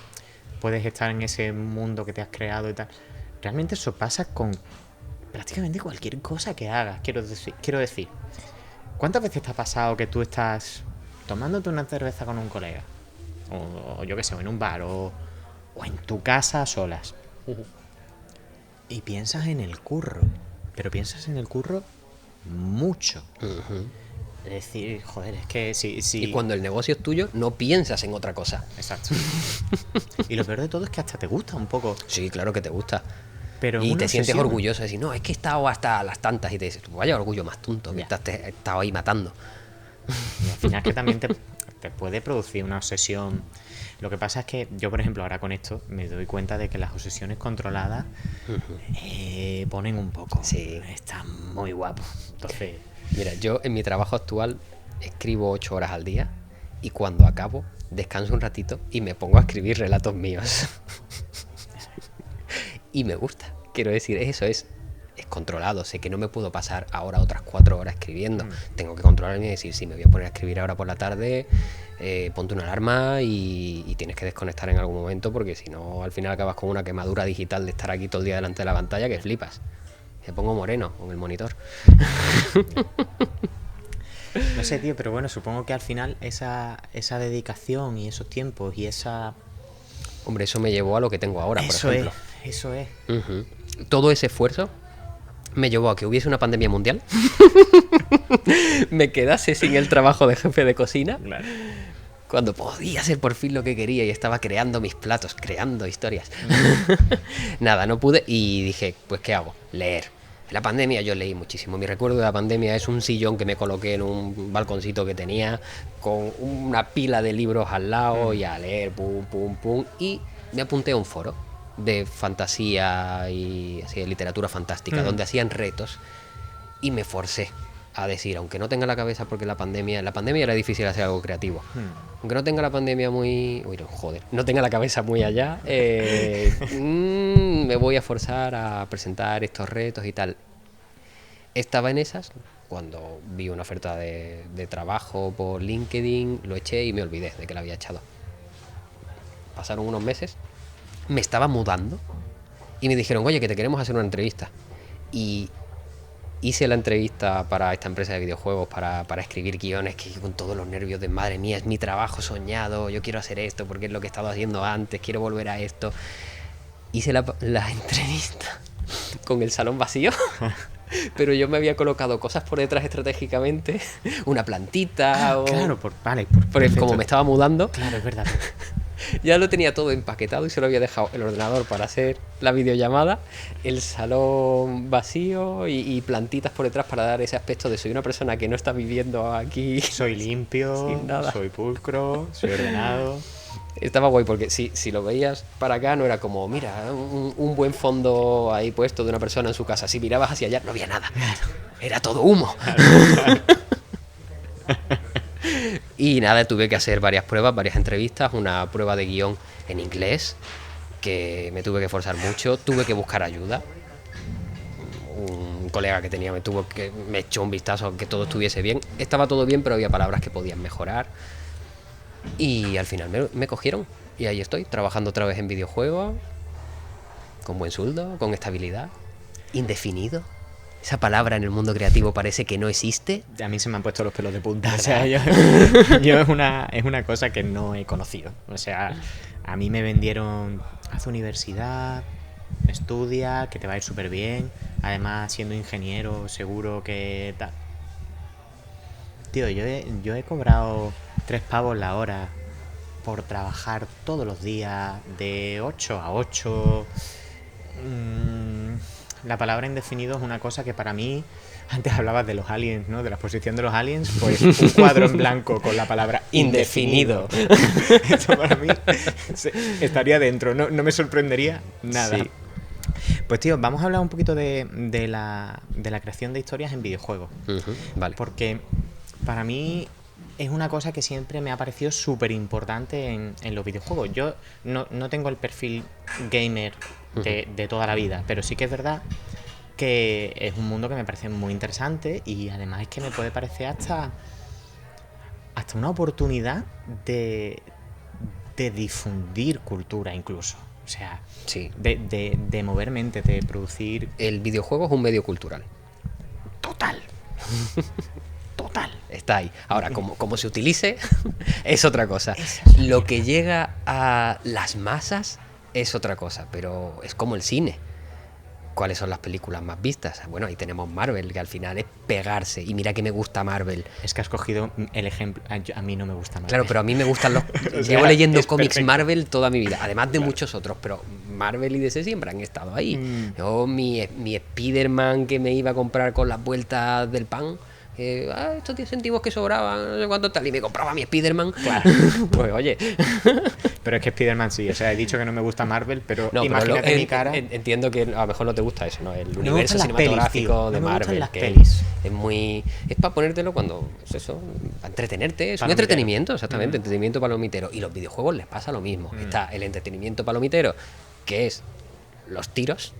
puedes estar en ese mundo que te has creado y tal, realmente eso pasa con prácticamente cualquier cosa que hagas. Quiero decir, ¿cuántas veces te ha pasado que tú estás tomándote una cerveza con un colega? O yo qué sé, o en un bar, o en tu casa a solas. Y piensas en el curro. Pero piensas en el curro mucho. Es decir, joder, es que si... Y cuando el negocio es tuyo, no piensas en otra cosa. Exacto. Y lo peor de todo es que hasta te gusta un poco. Sí, claro que te gusta. Pero Y una te sientes obsesión. orgulloso de decir, no, es que he estado hasta las tantas. Y te dices, vaya orgullo más tonto, mientras te he estado ahí matando. Y al final que también te puede producir una obsesión. Lo que pasa es que yo, por ejemplo, ahora con esto me doy cuenta de que las obsesiones controladas ponen un poco. Sí. Están muy guapos. Entonces, Mira, yo en mi trabajo actual escribo 8 horas al día y cuando acabo descanso un ratito y me pongo a escribir relatos míos. Y me gusta. Quiero decir, eso es controlado. Sé que no me puedo pasar ahora otras 4 horas escribiendo. Tengo que controlarme y decir, si me voy a poner a escribir ahora por la tarde, ponte una alarma y tienes que desconectar en algún momento porque si no, al final acabas con una quemadura digital de estar aquí todo el día delante de la pantalla que flipas. Me pongo moreno con el monitor. no sé, tío, pero bueno, supongo que al final esa dedicación y esos tiempos y esa... Hombre, eso me llevó a lo que tengo ahora, por ejemplo. Eso es. Todo ese esfuerzo me llevó a que hubiese una pandemia mundial, me quedase sin el trabajo de jefe de cocina, Claro. cuando podía hacer por fin lo que quería y estaba creando mis platos, creando historias. Nada, no pude y dije, pues ¿qué hago? Leer. En la pandemia yo leí muchísimo. Mi recuerdo de la pandemia es un sillón que me coloqué en un balconcito que tenía con una pila de libros al lado y a leer, pum, pum, pum. Y me apunté a un foro de fantasía y así, de literatura fantástica, donde hacían retos y me forcé a decir, aunque no tenga la cabeza porque la pandemia era difícil hacer algo creativo, aunque no tenga la pandemia muy... Uy, no, joder, no tenga la cabeza muy allá, me voy a forzar a presentar estos retos y tal. Estaba en esas cuando vi una oferta de trabajo por LinkedIn, lo eché y me olvidé de que la había echado. Pasaron unos meses, me estaba mudando y me dijeron, oye, que te queremos hacer una entrevista. Y hice la entrevista para esta empresa de videojuegos para escribir guiones, que con todos los nervios de madre mía, es mi trabajo soñado, yo quiero hacer esto porque es lo que he estado haciendo antes, quiero volver a esto. Hice la entrevista con el salón vacío, pero yo me había colocado cosas por detrás estratégicamente, una plantita o... Claro, Porque perfecto. como me estaba mudando, Claro, es verdad. ya lo tenía todo empaquetado y solo había dejado el ordenador para hacer la videollamada, el salón vacío y plantitas por detrás para dar ese aspecto de soy una persona que no está viviendo aquí. Soy limpio, Sin nada. soy pulcro, soy ordenado. Estaba guay porque si lo veías para acá no era como, mira, un buen fondo ahí puesto de una persona en su casa. Si mirabas hacia allá no había nada. Era todo humo. Y nada, tuve que hacer varias pruebas, varias entrevistas, una prueba de guión en inglés, que me tuve que forzar mucho, tuve que buscar ayuda. Un colega que tenía me echó un vistazo a que todo estuviese bien. Estaba todo bien, pero había palabras que podían mejorar. Y al final me cogieron. Y ahí estoy, trabajando otra vez en videojuegos, con buen sueldo, con estabilidad, indefinido. Esa palabra en el mundo creativo parece que no existe. A mí se me han puesto los pelos de punta. O sea, yo es una cosa que no he conocido. O sea, a mí me vendieron, haz universidad, estudia, que te va a ir súper bien. Además, siendo ingeniero, seguro que tal. Tío, yo he cobrado 3 pavos la hora por trabajar todos los días de 8 a 8. La palabra indefinido es una cosa que para mí, antes hablabas de los aliens, ¿no? De la exposición de los aliens, pues un cuadro en blanco con la palabra indefinido. Eso para mí estaría dentro, no me sorprendería nada. Sí. Pues tío, vamos a hablar un poquito de la creación de historias en videojuegos. Vale. Porque para mí es una cosa que siempre me ha parecido súper importante en los videojuegos. Yo no tengo el perfil gamer de toda la vida, pero sí que es verdad que es un mundo que me parece muy interesante y además es que me puede parecer hasta una oportunidad de difundir cultura incluso. O sea, sí. de mover mente, de producir... El videojuego es un medio cultural. Total. Total. Está ahí. Ahora, como se utilice, es otra cosa. Lo que llega a las masas es otra cosa, pero es como el cine. ¿Cuáles son las películas más vistas? Bueno, ahí tenemos Marvel, que al final es pegarse. Y mira que me gusta Marvel. Es que has cogido el ejemplo. A mí no me gusta Marvel. Claro, pero a mí me gustan los... o sea, llevo leyendo cómics perfecto. Marvel toda mi vida, además de muchos otros, pero Marvel y DC siempre han estado ahí. Yo, mi Spider-Man que me iba a comprar con las vueltas del pan... estos 10 céntimos que sobraban, no sé cuánto tal, y me compraba mi Spider-Man. Claro. Pues oye, pero es que Spider-Man sí, o sea, he dicho que no me gusta Marvel, pero no, imagínate pero mi cara. Entiendo que a lo mejor no te gusta eso, ¿no? El universo cinematográfico de Marvel, las que pelis. Es para ponértelo cuando, pues eso, para entretenerte, es un entretenimiento, exactamente, entretenimiento palomitero. Y los videojuegos les pasa lo mismo. Está el entretenimiento palomitero, que es los tiros.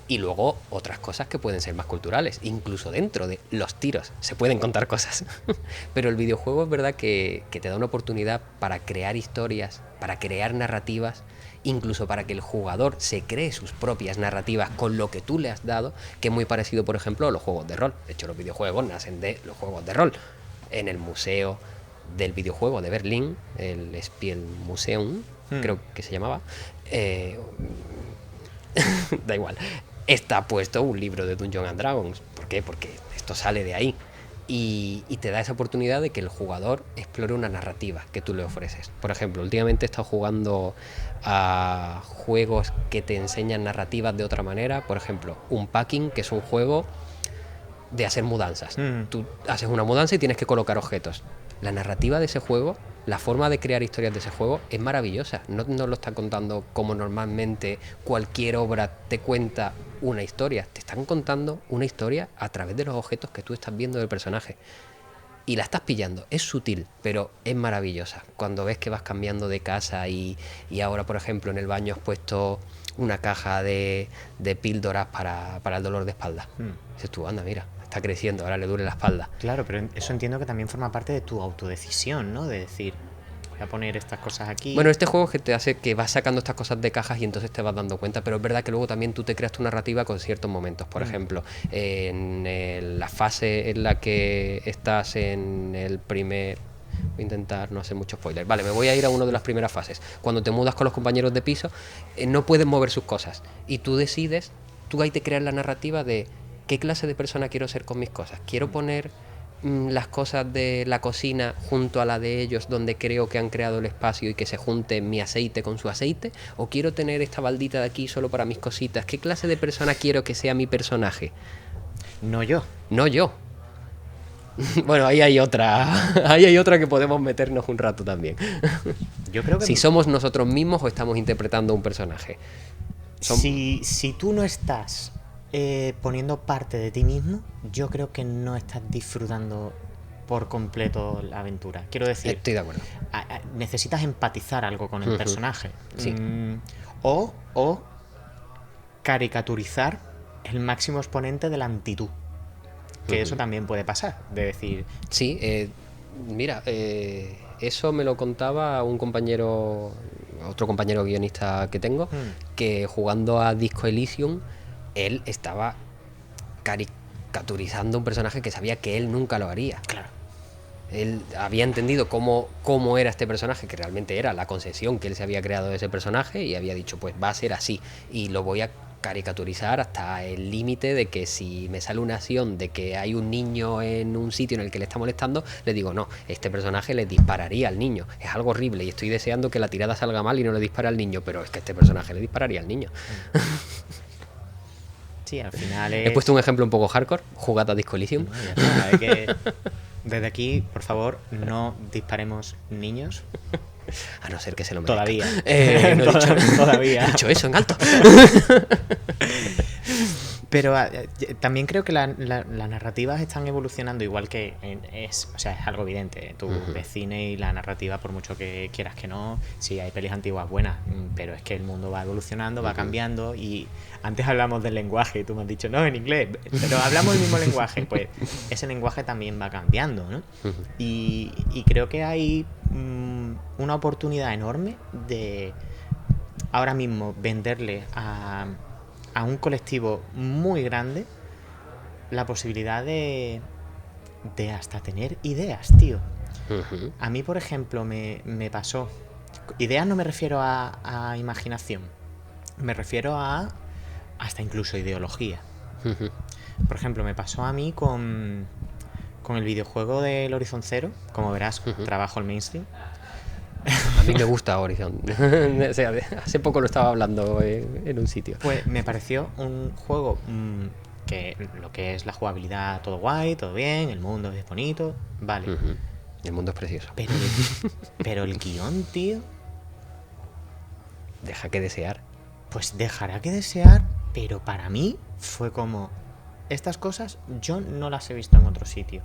Y luego otras cosas que pueden ser más culturales. Incluso dentro de los tiros se pueden contar cosas. Pero el videojuego es verdad que te da una oportunidad para crear historias, para crear narrativas, incluso para que el jugador se cree sus propias narrativas con lo que tú le has dado, que es muy parecido, por ejemplo, a los juegos de rol. De hecho, los videojuegos nacen de los juegos de rol. En el museo del videojuego de Berlín, el Spielmuseum, creo que se llamaba, da igual, está puesto un libro de Dungeons and Dragons. ¿Por qué? Porque esto sale de ahí. Y te da esa oportunidad de que el jugador explore una narrativa que tú le ofreces. Por ejemplo, últimamente he estado jugando a juegos que te enseñan narrativas de otra manera. Por ejemplo, Unpacking, que es un juego de hacer mudanzas. Tú haces una mudanza y tienes que colocar objetos. La narrativa de ese juego, la forma de crear historias de ese juego es maravillosa. No lo está contando como normalmente cualquier obra te cuenta una historia. Te están contando una historia a través de los objetos que tú estás viendo del personaje. Y la estás pillando. Es sutil, pero es maravillosa. Cuando ves que vas cambiando de casa y ahora, por ejemplo, en el baño has puesto una caja de píldoras para el dolor de espalda. Dices tú, anda, mira, está creciendo, ahora le duele la espalda. Claro, pero eso entiendo que también forma parte de tu autodecisión, ¿no? De decir, voy a poner estas cosas aquí. Bueno, este juego es que te hace que vas sacando estas cosas de cajas y entonces te vas dando cuenta, pero es verdad que luego también tú te creas tu narrativa con ciertos momentos. Por ejemplo, en la fase en la que estás en el primer... Voy a intentar no hacer mucho spoiler. Vale, me voy a ir a una de las primeras fases. Cuando te mudas con los compañeros de piso, no pueden mover sus cosas. Y tú decides, tú ahí te creas la narrativa de qué clase de persona quiero ser con mis cosas. Quiero poner las cosas de la cocina junto a la de ellos, donde creo que han creado el espacio y que se junte mi aceite con su aceite, o quiero tener esta baldita de aquí solo para mis cositas. ¿Qué clase de persona quiero que sea mi personaje? No yo. No yo. Bueno, ahí hay otra. Ahí hay otra que podemos meternos un rato también. Yo creo que Si somos nosotros mismos o estamos interpretando a un personaje. si tú no estás poniendo parte de ti mismo, yo creo que no estás disfrutando por completo la aventura. Quiero decir, Estoy de acuerdo. necesitas empatizar algo con el personaje. Sí. O caricaturizar el máximo exponente de la actitud. Que eso también puede pasar. De decir, Sí, mira, eso me lo contaba un compañero, otro compañero guionista que tengo, que jugando a Disco Elysium, él estaba caricaturizando un personaje que sabía que él nunca lo haría. claro, Él había entendido cómo era este personaje, que realmente era la concesión que él se había creado de ese personaje, y había dicho, pues va a ser así, y lo voy a caricaturizar hasta el límite de que si me sale una acción de que hay un niño en un sitio en el que le está molestando, le digo, no, este personaje le dispararía al niño. Es algo horrible y estoy deseando que la tirada salga mal y no le dispare al niño, pero es que este personaje le dispararía al niño. sí, al final He puesto un ejemplo un poco hardcore, jugad a Disco Elysium. No, ya está, hay que... Desde aquí, por favor, no disparemos niños. A no ser que se lo merezca. Todavía. No he dicho, Todavía. he dicho eso en alto. Pero también creo que las narrativas están evolucionando igual que es algo evidente. Tú ves cine y la narrativa, por mucho que quieras que no, sí hay pelis antiguas buenas, pero es que el mundo va evolucionando, va cambiando, y antes hablamos del lenguaje y tú me has dicho, no, en inglés, pero hablamos el mismo lenguaje. Pues ese lenguaje también va cambiando, ¿no? Y creo que hay una oportunidad enorme de ahora mismo venderle a un colectivo muy grande la posibilidad de hasta tener ideas, tío. A mí, por ejemplo, me pasó... Ideas no me refiero a imaginación, me refiero a hasta incluso ideología. Por ejemplo, me pasó a mí con el videojuego del Horizon Zero. Como verás, trabajo el mainstream. A mí me gusta Horizon. O sea, hace poco lo estaba hablando en un sitio. Pues me pareció un juego que lo que es la jugabilidad, todo guay, todo bien, el mundo es bonito, vale. El mundo es precioso. Pero el guión, tío, Deja que desear. pues dejará que desear, pero para mí fue como... Estas cosas yo no las he visto en otro sitio.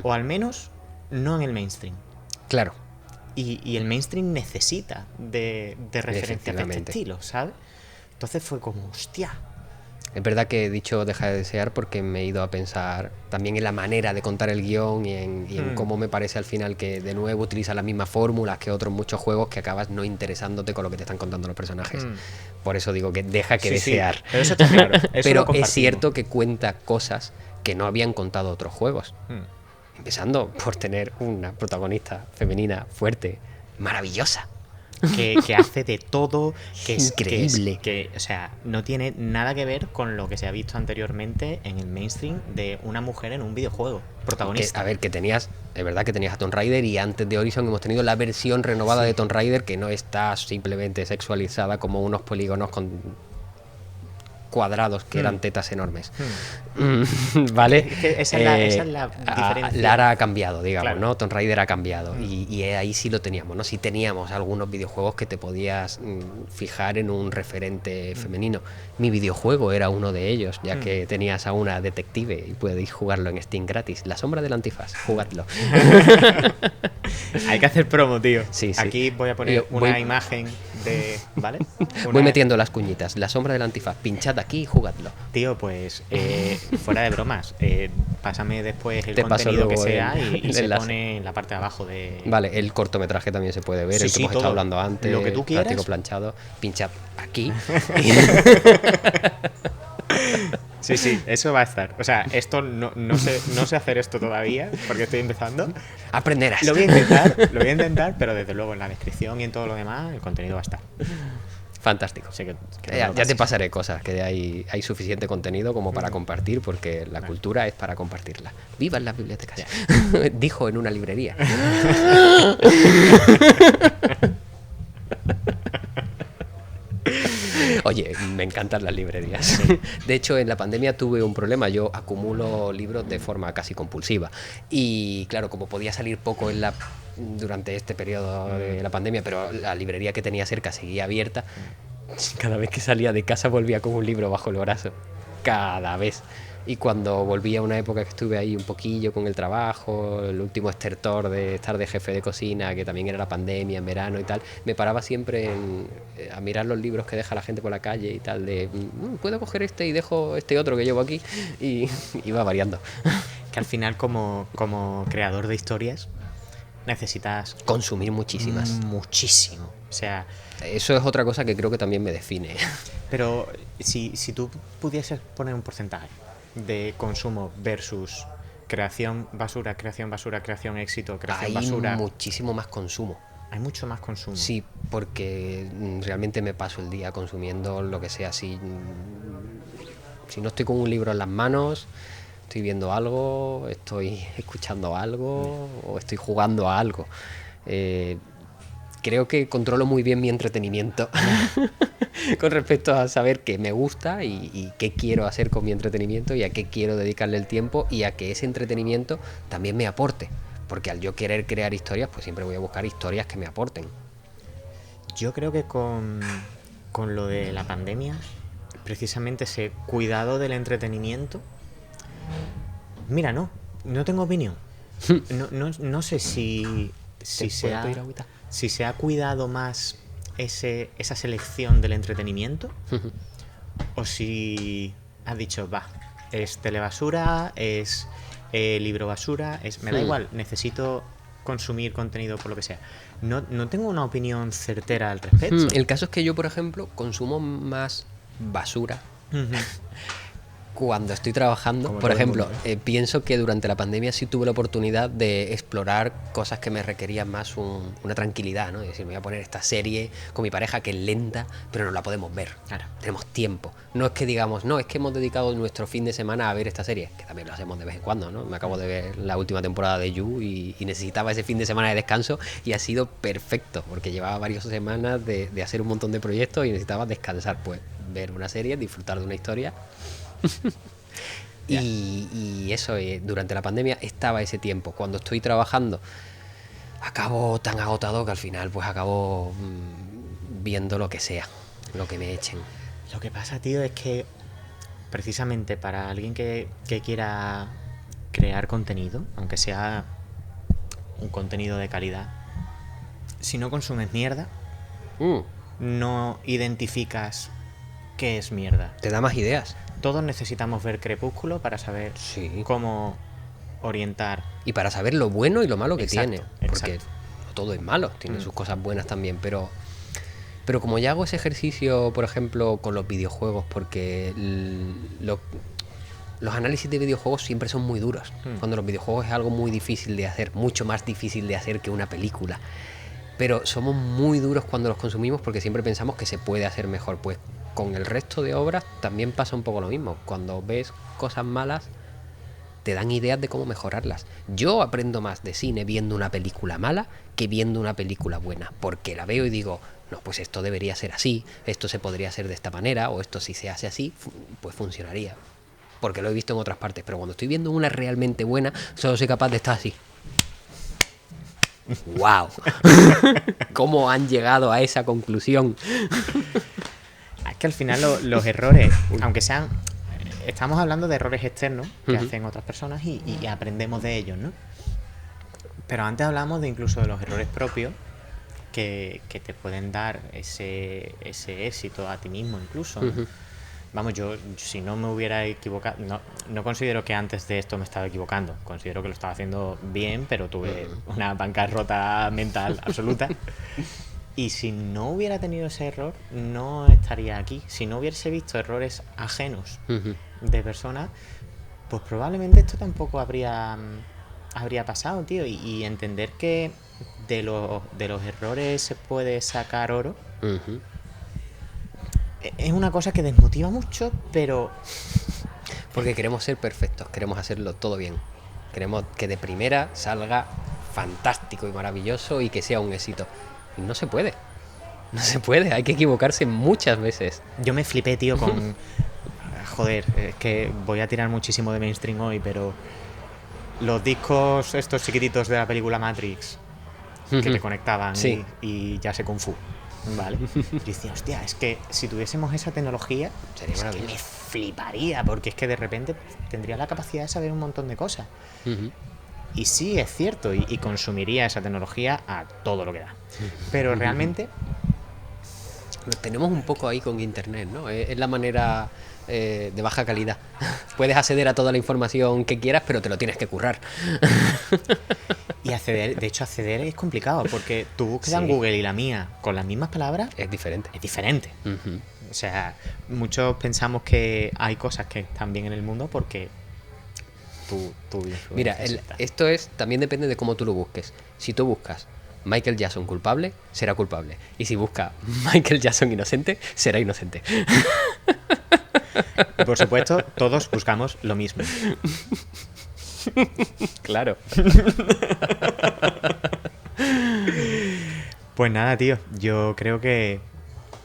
O al menos no en el mainstream. Claro. Y el mainstream necesita de referencias de este estilo, ¿sabes? Entonces fue como, hostia. Es verdad que he dicho deja de desear porque me he ido a pensar también en la manera de contar el guión y en cómo me parece al final que de nuevo utiliza las mismas fórmulas que otros muchos juegos, que acabas no interesándote con lo que te están contando los personajes. Por eso digo que deja que desear. Sí, pero eso está claro. Eso pero es cierto que cuenta cosas que no habían contado otros juegos. Empezando por tener una protagonista femenina fuerte, maravillosa. Que hace de todo, que es increíble. Que o sea, no tiene nada que ver con lo que se ha visto anteriormente en el mainstream de una mujer en un videojuego protagonista. A ver, que tenías, es verdad que tenías a Tomb Raider, y antes de Horizon hemos tenido la versión renovada de Tomb Raider, que no está simplemente sexualizada como unos polígonos con cuadrados que eran tetas enormes. ¿Vale? Esa es la diferencia. Lara ha cambiado, digamos, Claro. ¿no? Tomb Raider ha cambiado. Y ahí sí lo teníamos, ¿no? Sí teníamos algunos videojuegos que te podías fijar en un referente femenino. Mi videojuego era uno de ellos, ya que tenías a una detective y podéis jugarlo en Steam gratis. La sombra del antifaz, jugadlo. Hay que hacer promo, tío. Sí. Aquí voy a poner una imagen de... ¿Vale? Voy metiendo las cuñitas. La sombra del antifaz, pinchad aquí y jugadlo. Tío, pues fuera de bromas, pásame después el Te paso contenido que luego sea el y se enlace. pone en la parte de abajo de... Vale, el cortometraje también se puede ver, Sí, el que sí, hemos todo. estado hablando antes, Lo que tú quieras. Látigo planchado, pinchad aquí. Sí, eso va a estar. O sea, esto no sé hacer esto todavía, porque estoy empezando. Aprenderás. Lo voy a intentar, pero desde luego en la descripción y en todo lo demás, el contenido va a estar. Fantástico. Sé que Ya te pasaré cosas, que hay suficiente contenido como para compartir, porque la cultura es para compartirla. ¡Vivan las bibliotecas! Dijo en una librería. Oye, Me encantan las librerías. De hecho, en la pandemia tuve un problema. Yo acumulo libros de forma casi compulsiva. Y claro, como podía salir poco durante este periodo de la pandemia, pero la librería que tenía cerca seguía abierta, cada vez que salía de casa volvía con un libro bajo el brazo. Cada vez. Y cuando volví a una época que estuve ahí un poquillo con el trabajo, el último estertor de estar de jefe de cocina, que también era la pandemia en verano y tal, me paraba siempre a mirar los libros que deja la gente por la calle y tal, de puedo coger este y dejo este otro que llevo aquí, y iba variando. Que al final como creador de historias necesitas consumir muchísimas. Muchísimo. O sea, eso es otra cosa que creo que también me define. Pero si tú pudieses poner un porcentaje de consumo versus creación basura, creación éxito, creación basura. Hay muchísimo más consumo. Hay mucho más consumo. Sí, porque realmente me paso el día consumiendo lo que sea. Si no estoy con un libro en las manos, estoy viendo algo, estoy escuchando algo o estoy jugando a algo. Creo que controlo muy bien mi entretenimiento con respecto a saber qué me gusta y qué quiero hacer con mi entretenimiento y a qué quiero dedicarle el tiempo y a que ese entretenimiento también me aporte. Porque al yo querer crear historias, pues siempre voy a buscar historias que me aporten. Yo creo que con lo de la pandemia, precisamente ese cuidado del entretenimiento... Mira, no tengo opinión. No sé si se ha cuidado más esa selección del entretenimiento o si has dicho, es telebasura, es libro basura, me da igual, necesito consumir contenido por lo que sea. No tengo una opinión certera al respecto. El caso es que yo, por ejemplo, consumo más basura cuando estoy trabajando. Por ejemplo, pienso que durante la pandemia sí tuve la oportunidad de explorar cosas que me requerían más una tranquilidad, ¿no? Es decir, me voy a poner esta serie con mi pareja que es lenta, pero no la podemos ver. Claro. Tenemos tiempo. No es que digamos, es que hemos dedicado nuestro fin de semana a ver esta serie, que también lo hacemos de vez en cuando, ¿no? Me acabo de ver la última temporada de You y necesitaba ese fin de semana de descanso y ha sido perfecto, porque llevaba varias semanas de hacer un montón de proyectos y necesitaba descansar, pues ver una serie, disfrutar de una historia. Y eso, durante la pandemia estaba ese tiempo. Cuando estoy trabajando acabo tan agotado que al final pues acabo viendo lo que sea, lo que me echen. Lo que pasa, tío, es que precisamente para alguien que quiera crear contenido, aunque sea un contenido de calidad, si no consumes mierda, no identificas qué es mierda. Te da más ideas. Todos necesitamos ver Crepúsculo para saber cómo orientar. Y para saber lo bueno y lo malo que tiene. Porque exacto. No todo es malo, tiene sus cosas buenas también, pero como ya hago ese ejercicio, por ejemplo, con los videojuegos, porque los análisis de videojuegos siempre son muy duros. Cuando los videojuegos es algo muy difícil de hacer, mucho más difícil de hacer que una película. Pero somos muy duros cuando los consumimos porque siempre pensamos que se puede hacer mejor. Pues con el resto de obras también pasa un poco lo mismo. Cuando ves cosas malas, te dan ideas de cómo mejorarlas. Yo aprendo más de cine viendo una película mala que viendo una película buena, porque la veo y digo, no, pues esto debería ser así, esto se podría hacer de esta manera, o esto si se hace así, pues funcionaría. Porque lo he visto en otras partes, pero cuando estoy viendo una realmente buena, solo soy capaz de estar así. ¡Wow! ¿Cómo han llegado a esa conclusión? Es que al final los errores, aunque sean... Estamos hablando de errores externos que hacen otras personas y aprendemos de ellos, ¿no? Pero antes hablamos de incluso de los errores propios que te pueden dar ese éxito a ti mismo incluso, ¿no? Vamos, yo si no me hubiera equivocado, no considero que antes de esto me estaba equivocando, considero que lo estaba haciendo bien, pero tuve una bancarrota mental absoluta. Y si no hubiera tenido ese error, no estaría aquí. Si no hubiese visto errores ajenos de personas, pues probablemente esto tampoco habría pasado, tío. Y entender que de los errores se puede sacar oro es una cosa que desmotiva mucho, pero... Porque queremos ser perfectos, queremos hacerlo todo bien. Queremos que de primera salga fantástico y maravilloso y que sea un éxito. Y no se puede. No se puede, hay que equivocarse muchas veces. Yo me flipé, tío, con... Joder, es que voy a tirar muchísimo de mainstream hoy, pero... Los discos estos chiquititos de la película Matrix, que te conectaban Sí. y ya sé Kung Fu, ¿vale? Yo decía, hostia, es que si tuviésemos esa tecnología, Sería es que maravilloso. me fliparía, porque es que de repente tendría la capacidad de saber un montón de cosas. Y sí, es cierto, y consumiría esa tecnología a todo lo que da. Pero realmente... Lo tenemos un poco ahí con internet, ¿no? Es la manera de baja calidad. Puedes acceder a toda la información que quieras, pero te lo tienes que currar. Y acceder, de hecho, acceder es complicado, porque tu búsqueda en Sí. Google y la mía, con las mismas palabras, Es diferente. es diferente. Ujú. O sea, muchos pensamos que hay cosas que están bien en el mundo porque tú Mira, influencias y tal. esto es también depende de cómo tú lo busques. Si tú buscas Michael Jackson culpable, será culpable. Y si buscas Michael Jackson inocente, será inocente. Y por supuesto, todos buscamos lo mismo. Claro. Pues nada, tío, yo creo que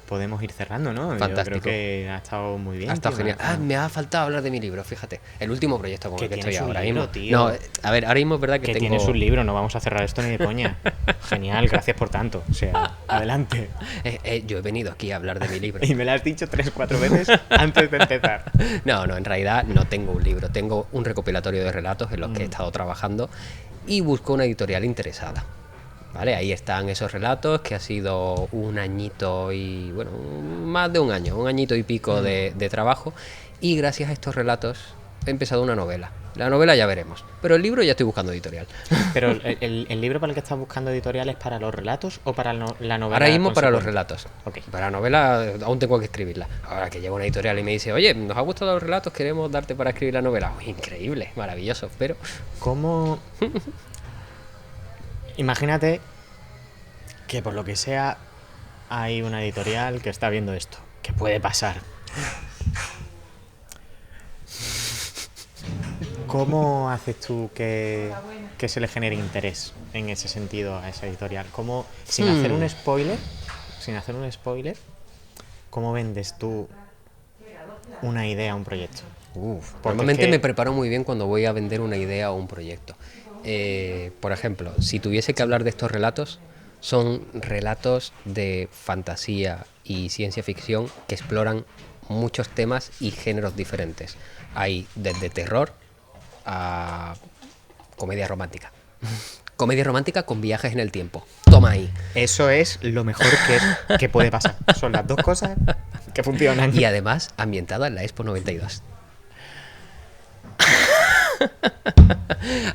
podemos ir cerrando, ¿no? Fantástico. Yo creo que ha estado muy bien. Ha estado tío, genial. Me ha faltado hablar de mi libro, fíjate. El último proyecto con Que el que estoy tienes un ahora libro, mismo. tío. No, a ver, ahora mismo es verdad que Que tengo... tienes un libro, no vamos a cerrar esto ni de coña. Genial, gracias por tanto. O sea, adelante. yo he venido aquí a hablar de mi libro. Y me lo has dicho 3-4 veces antes de empezar. No, en realidad no tengo un libro. Tengo un recopilatorio de relatos en los que he estado trabajando y busco una editorial interesada. ¿Vale? Ahí están esos relatos que ha sido un añito y, bueno, más de un añito y pico de trabajo. Y gracias a estos relatos he empezado una novela. La novela ya veremos, pero el libro ya estoy buscando editorial. Pero el libro para el que estás buscando editorial es para los relatos o para la novela. Ahora mismo para los consecuente? relatos. Ok. Para la novela aún tengo que escribirla. Ahora que llega una editorial y me dice, oye, nos ha gustado los relatos, queremos darte para escribir la novela. Uy, increíble, maravilloso, pero... ¿Cómo? Imagínate que por lo que sea hay una editorial que está viendo esto. ¿Qué puede pasar? ¿Cómo haces tú que se le genere interés en ese sentido a esa editorial? ¿Cómo, sin hacer un spoiler, cómo vendes tú una idea, un proyecto? Porque Normalmente es que- me preparo muy bien cuando voy a vender una idea o un proyecto. Por ejemplo, si tuviese que hablar de estos relatos, son relatos de fantasía y ciencia ficción que exploran muchos temas y géneros diferentes. Hay desde terror a comedia romántica. Comedia romántica con viajes en el tiempo. Toma ahí. Eso es lo mejor que puede pasar. Son las dos cosas que funcionan. Y además ambientada en la Expo 92.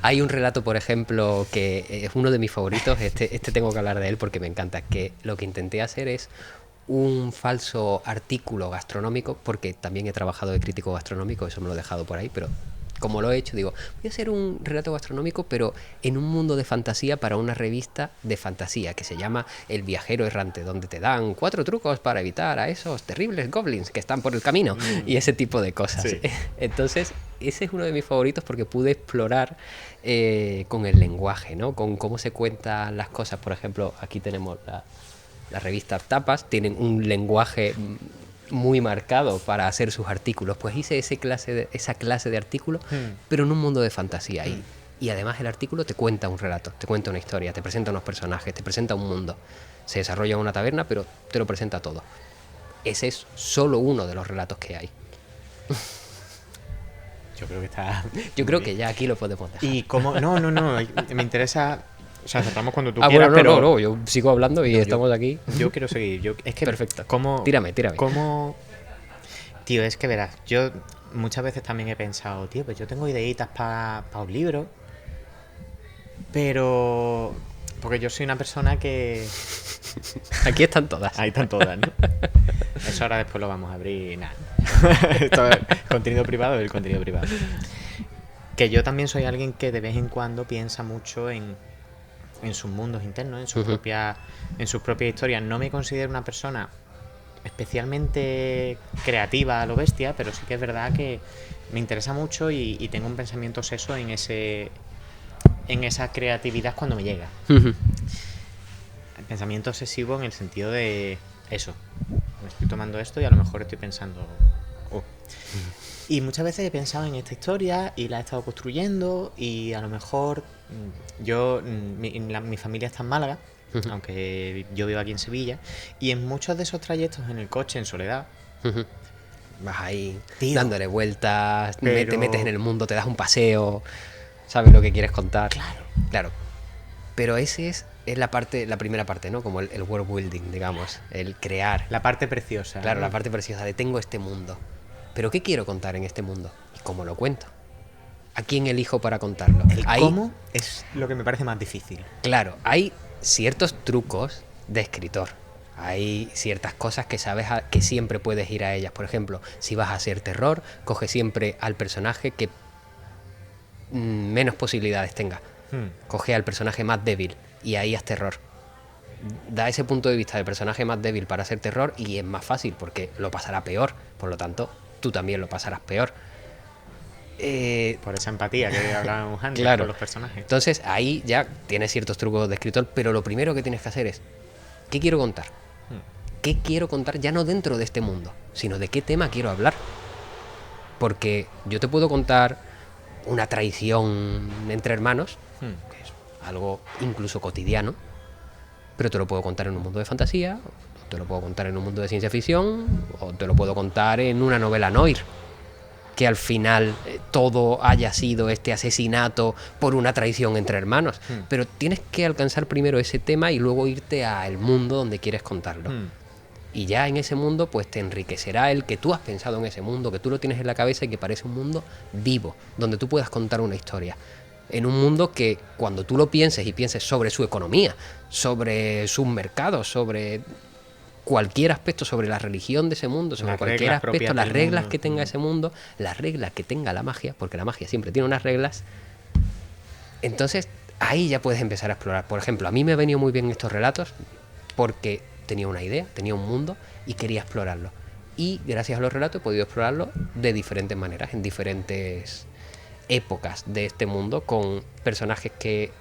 Hay un relato, por ejemplo, que es uno de mis favoritos. Este tengo que hablar de él porque me encanta. Que lo que intenté hacer es un falso artículo gastronómico, porque también he trabajado de crítico gastronómico, eso me lo he dejado por ahí, pero como lo he hecho, digo, voy a hacer un relato gastronómico, pero en un mundo de fantasía para una revista de fantasía que se llama El Viajero Errante, donde te dan 4 trucos para evitar a esos terribles goblins que están por el camino y ese tipo de cosas. Sí. Entonces, ese es uno de mis favoritos porque pude explorar con el lenguaje, ¿no? Con cómo se cuentan las cosas. Por ejemplo, aquí tenemos las revistas Tapas, tienen un lenguaje muy marcado para hacer sus artículos. Pues hice esa clase de artículos, pero en un mundo de fantasía. Y además el artículo te cuenta un relato, te cuenta una historia, te presenta unos personajes, te presenta un mundo. Se desarrolla en una taberna, pero te lo presenta todo. Ese es solo uno de los relatos que hay. Yo creo que está... Yo creo que ya aquí lo podemos dejar. ¿Y cómo? No, me interesa... O sea, cerramos cuando tú Ah, quieras, bueno, pero... no, yo sigo hablando y estamos aquí. Yo quiero seguir. Es que... Perfecto. ¿Cómo... Tírame. ¿Cómo...? Tío, es que verás, yo muchas veces también he pensado, tío, pues yo tengo ideitas para un libro, pero... Porque yo soy una persona que... Aquí están todas. Ahí están todas, ¿no? Eso ahora después lo vamos a abrir y nada. Esto es contenido privado del contenido privado. Que yo también soy alguien que de vez en cuando piensa mucho en sus mundos internos, en sus propias historias. No me considero una persona especialmente creativa a lo bestia, pero sí que es verdad que me interesa mucho y tengo un pensamiento seso en esa creatividad cuando me llega. Pensamiento obsesivo en el sentido de eso. Me estoy tomando esto y a lo mejor estoy pensando... "Oh". Y muchas veces he pensado en esta historia y la he estado construyendo y a lo mejor mi familia está en Málaga, aunque yo vivo aquí en Sevilla, y en muchos de esos trayectos en el coche, en soledad, Vas ahí Tío, dándole vueltas, pero- te metes en el mundo, te das un paseo, sabes lo que quieres contar. Claro. Pero ese es la primera parte, ¿no? Como el world building, digamos, el crear. la parte preciosa. Claro, ¿no? la parte preciosa de tengo este mundo. Pero ¿qué quiero contar en este mundo? ¿Y cómo lo cuento? ¿A quién elijo para contarlo? El cómo es lo que me parece más difícil. Claro, hay ciertos trucos de escritor. Hay ciertas cosas que sabes que siempre puedes ir a ellas. Por ejemplo, si vas a hacer terror, coge siempre al personaje que menos posibilidades tenga. Coge al personaje más débil y ahí haz terror. Da ese punto de vista del personaje más débil para hacer terror y es más fácil porque lo pasará peor. Por lo tanto, tú también lo pasarás peor. Por esa empatía que hablábamos antes Claro. con los personajes. Entonces ahí ya tienes ciertos trucos de escritor, pero lo primero que tienes que hacer es, ¿qué quiero contar? ¿Qué quiero contar ya no dentro de este mundo, sino de qué tema quiero hablar? Porque yo te puedo contar una traición entre hermanos, que es algo incluso cotidiano, pero te lo puedo contar en un mundo de fantasía, o te lo puedo contar en un mundo de ciencia ficción, o te lo puedo contar en una novela noir, que al final todo haya sido este asesinato por una traición entre hermanos. Pero tienes que alcanzar primero ese tema y luego irte al mundo donde quieres contarlo. Y ya en ese mundo pues te enriquecerá el que tú has pensado en ese mundo, que tú lo tienes en la cabeza y que parece un mundo vivo, donde tú puedas contar una historia. En un mundo que cuando tú lo pienses y pienses sobre su economía, sobre sus mercados, sobre cualquier aspecto, sobre la religión de ese mundo, sobre Las cualquier reglas aspecto, propias las del reglas mundo. que tenga ese mundo, las reglas que tenga la magia, porque la magia siempre tiene unas reglas. Entonces ahí ya puedes empezar a explorar. Por ejemplo, a mí me ha venido muy bien estos relatos porque tenía una idea, tenía un mundo y quería explorarlo. Y gracias a los relatos he podido explorarlo de diferentes maneras, en diferentes épocas de este mundo, con personajes que...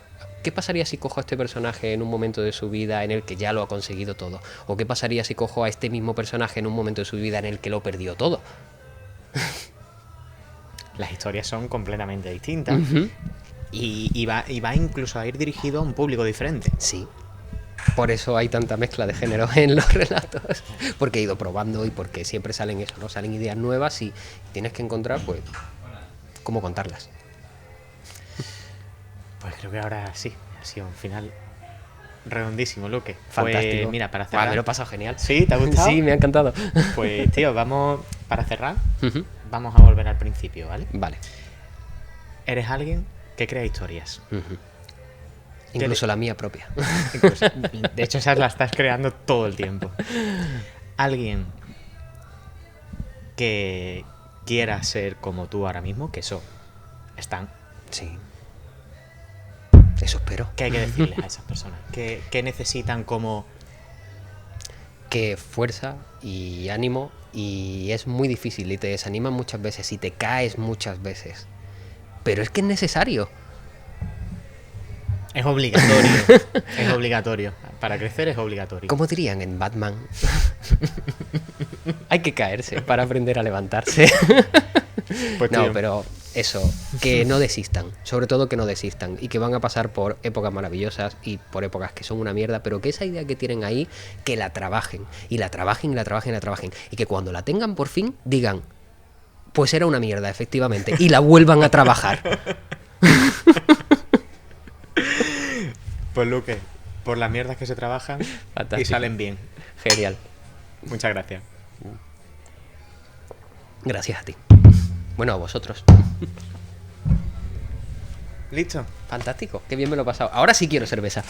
¿Qué pasaría si cojo a este personaje en un momento de su vida en el que ya lo ha conseguido todo? ¿O qué pasaría si cojo a este mismo personaje en un momento de su vida en el que lo perdió todo? Las historias son completamente distintas. Y va incluso a ir dirigido a un público diferente. Sí. Por eso hay tanta mezcla de género en los relatos. Porque he ido probando y porque siempre salen eso, ¿no? Salen ideas nuevas y tienes que encontrar, pues, cómo contarlas. Pues creo que ahora sí, ha sido un final redondísimo, Luque. Fantástico. Mira, para Guau, cerrar... me lo he pasado genial. ¿Sí? ¿Te ha gustado? Sí, me ha encantado. Pues, tío, para cerrar, Ujú. vamos a volver al principio, ¿vale? Vale. Eres alguien que crea historias. Ujú. Incluso la mía propia. Incluso, de hecho, esas las estás creando todo el tiempo. Alguien que quiera ser como tú ahora mismo, que eso están. Sí. Eso espero. ¿Qué hay que decirles a esas personas? ¿Qué necesitan como...? Que fuerza y ánimo, y es muy difícil y te desaniman muchas veces y te caes muchas veces. Pero es que es necesario. Es obligatorio. Es obligatorio. Para crecer es obligatorio. Como dirían en Batman, hay que caerse para aprender a levantarse. Pues, No, tío, pero eso, que no desistan, sobre todo que no desistan y que van a pasar por épocas maravillosas y por épocas que son una mierda, pero que esa idea que tienen ahí, que la trabajen y la trabajen y la trabajen y la trabajen y que cuando la tengan por fin digan, pues era una mierda, efectivamente, y la vuelvan a trabajar. Pues Luque, por las mierdas que se trabajan y Fantástico. salen bien. Genial. Muchas gracias. Gracias a ti. Bueno, a vosotros. ¿Listo? Fantástico, qué bien me lo he pasado. Ahora sí quiero cerveza.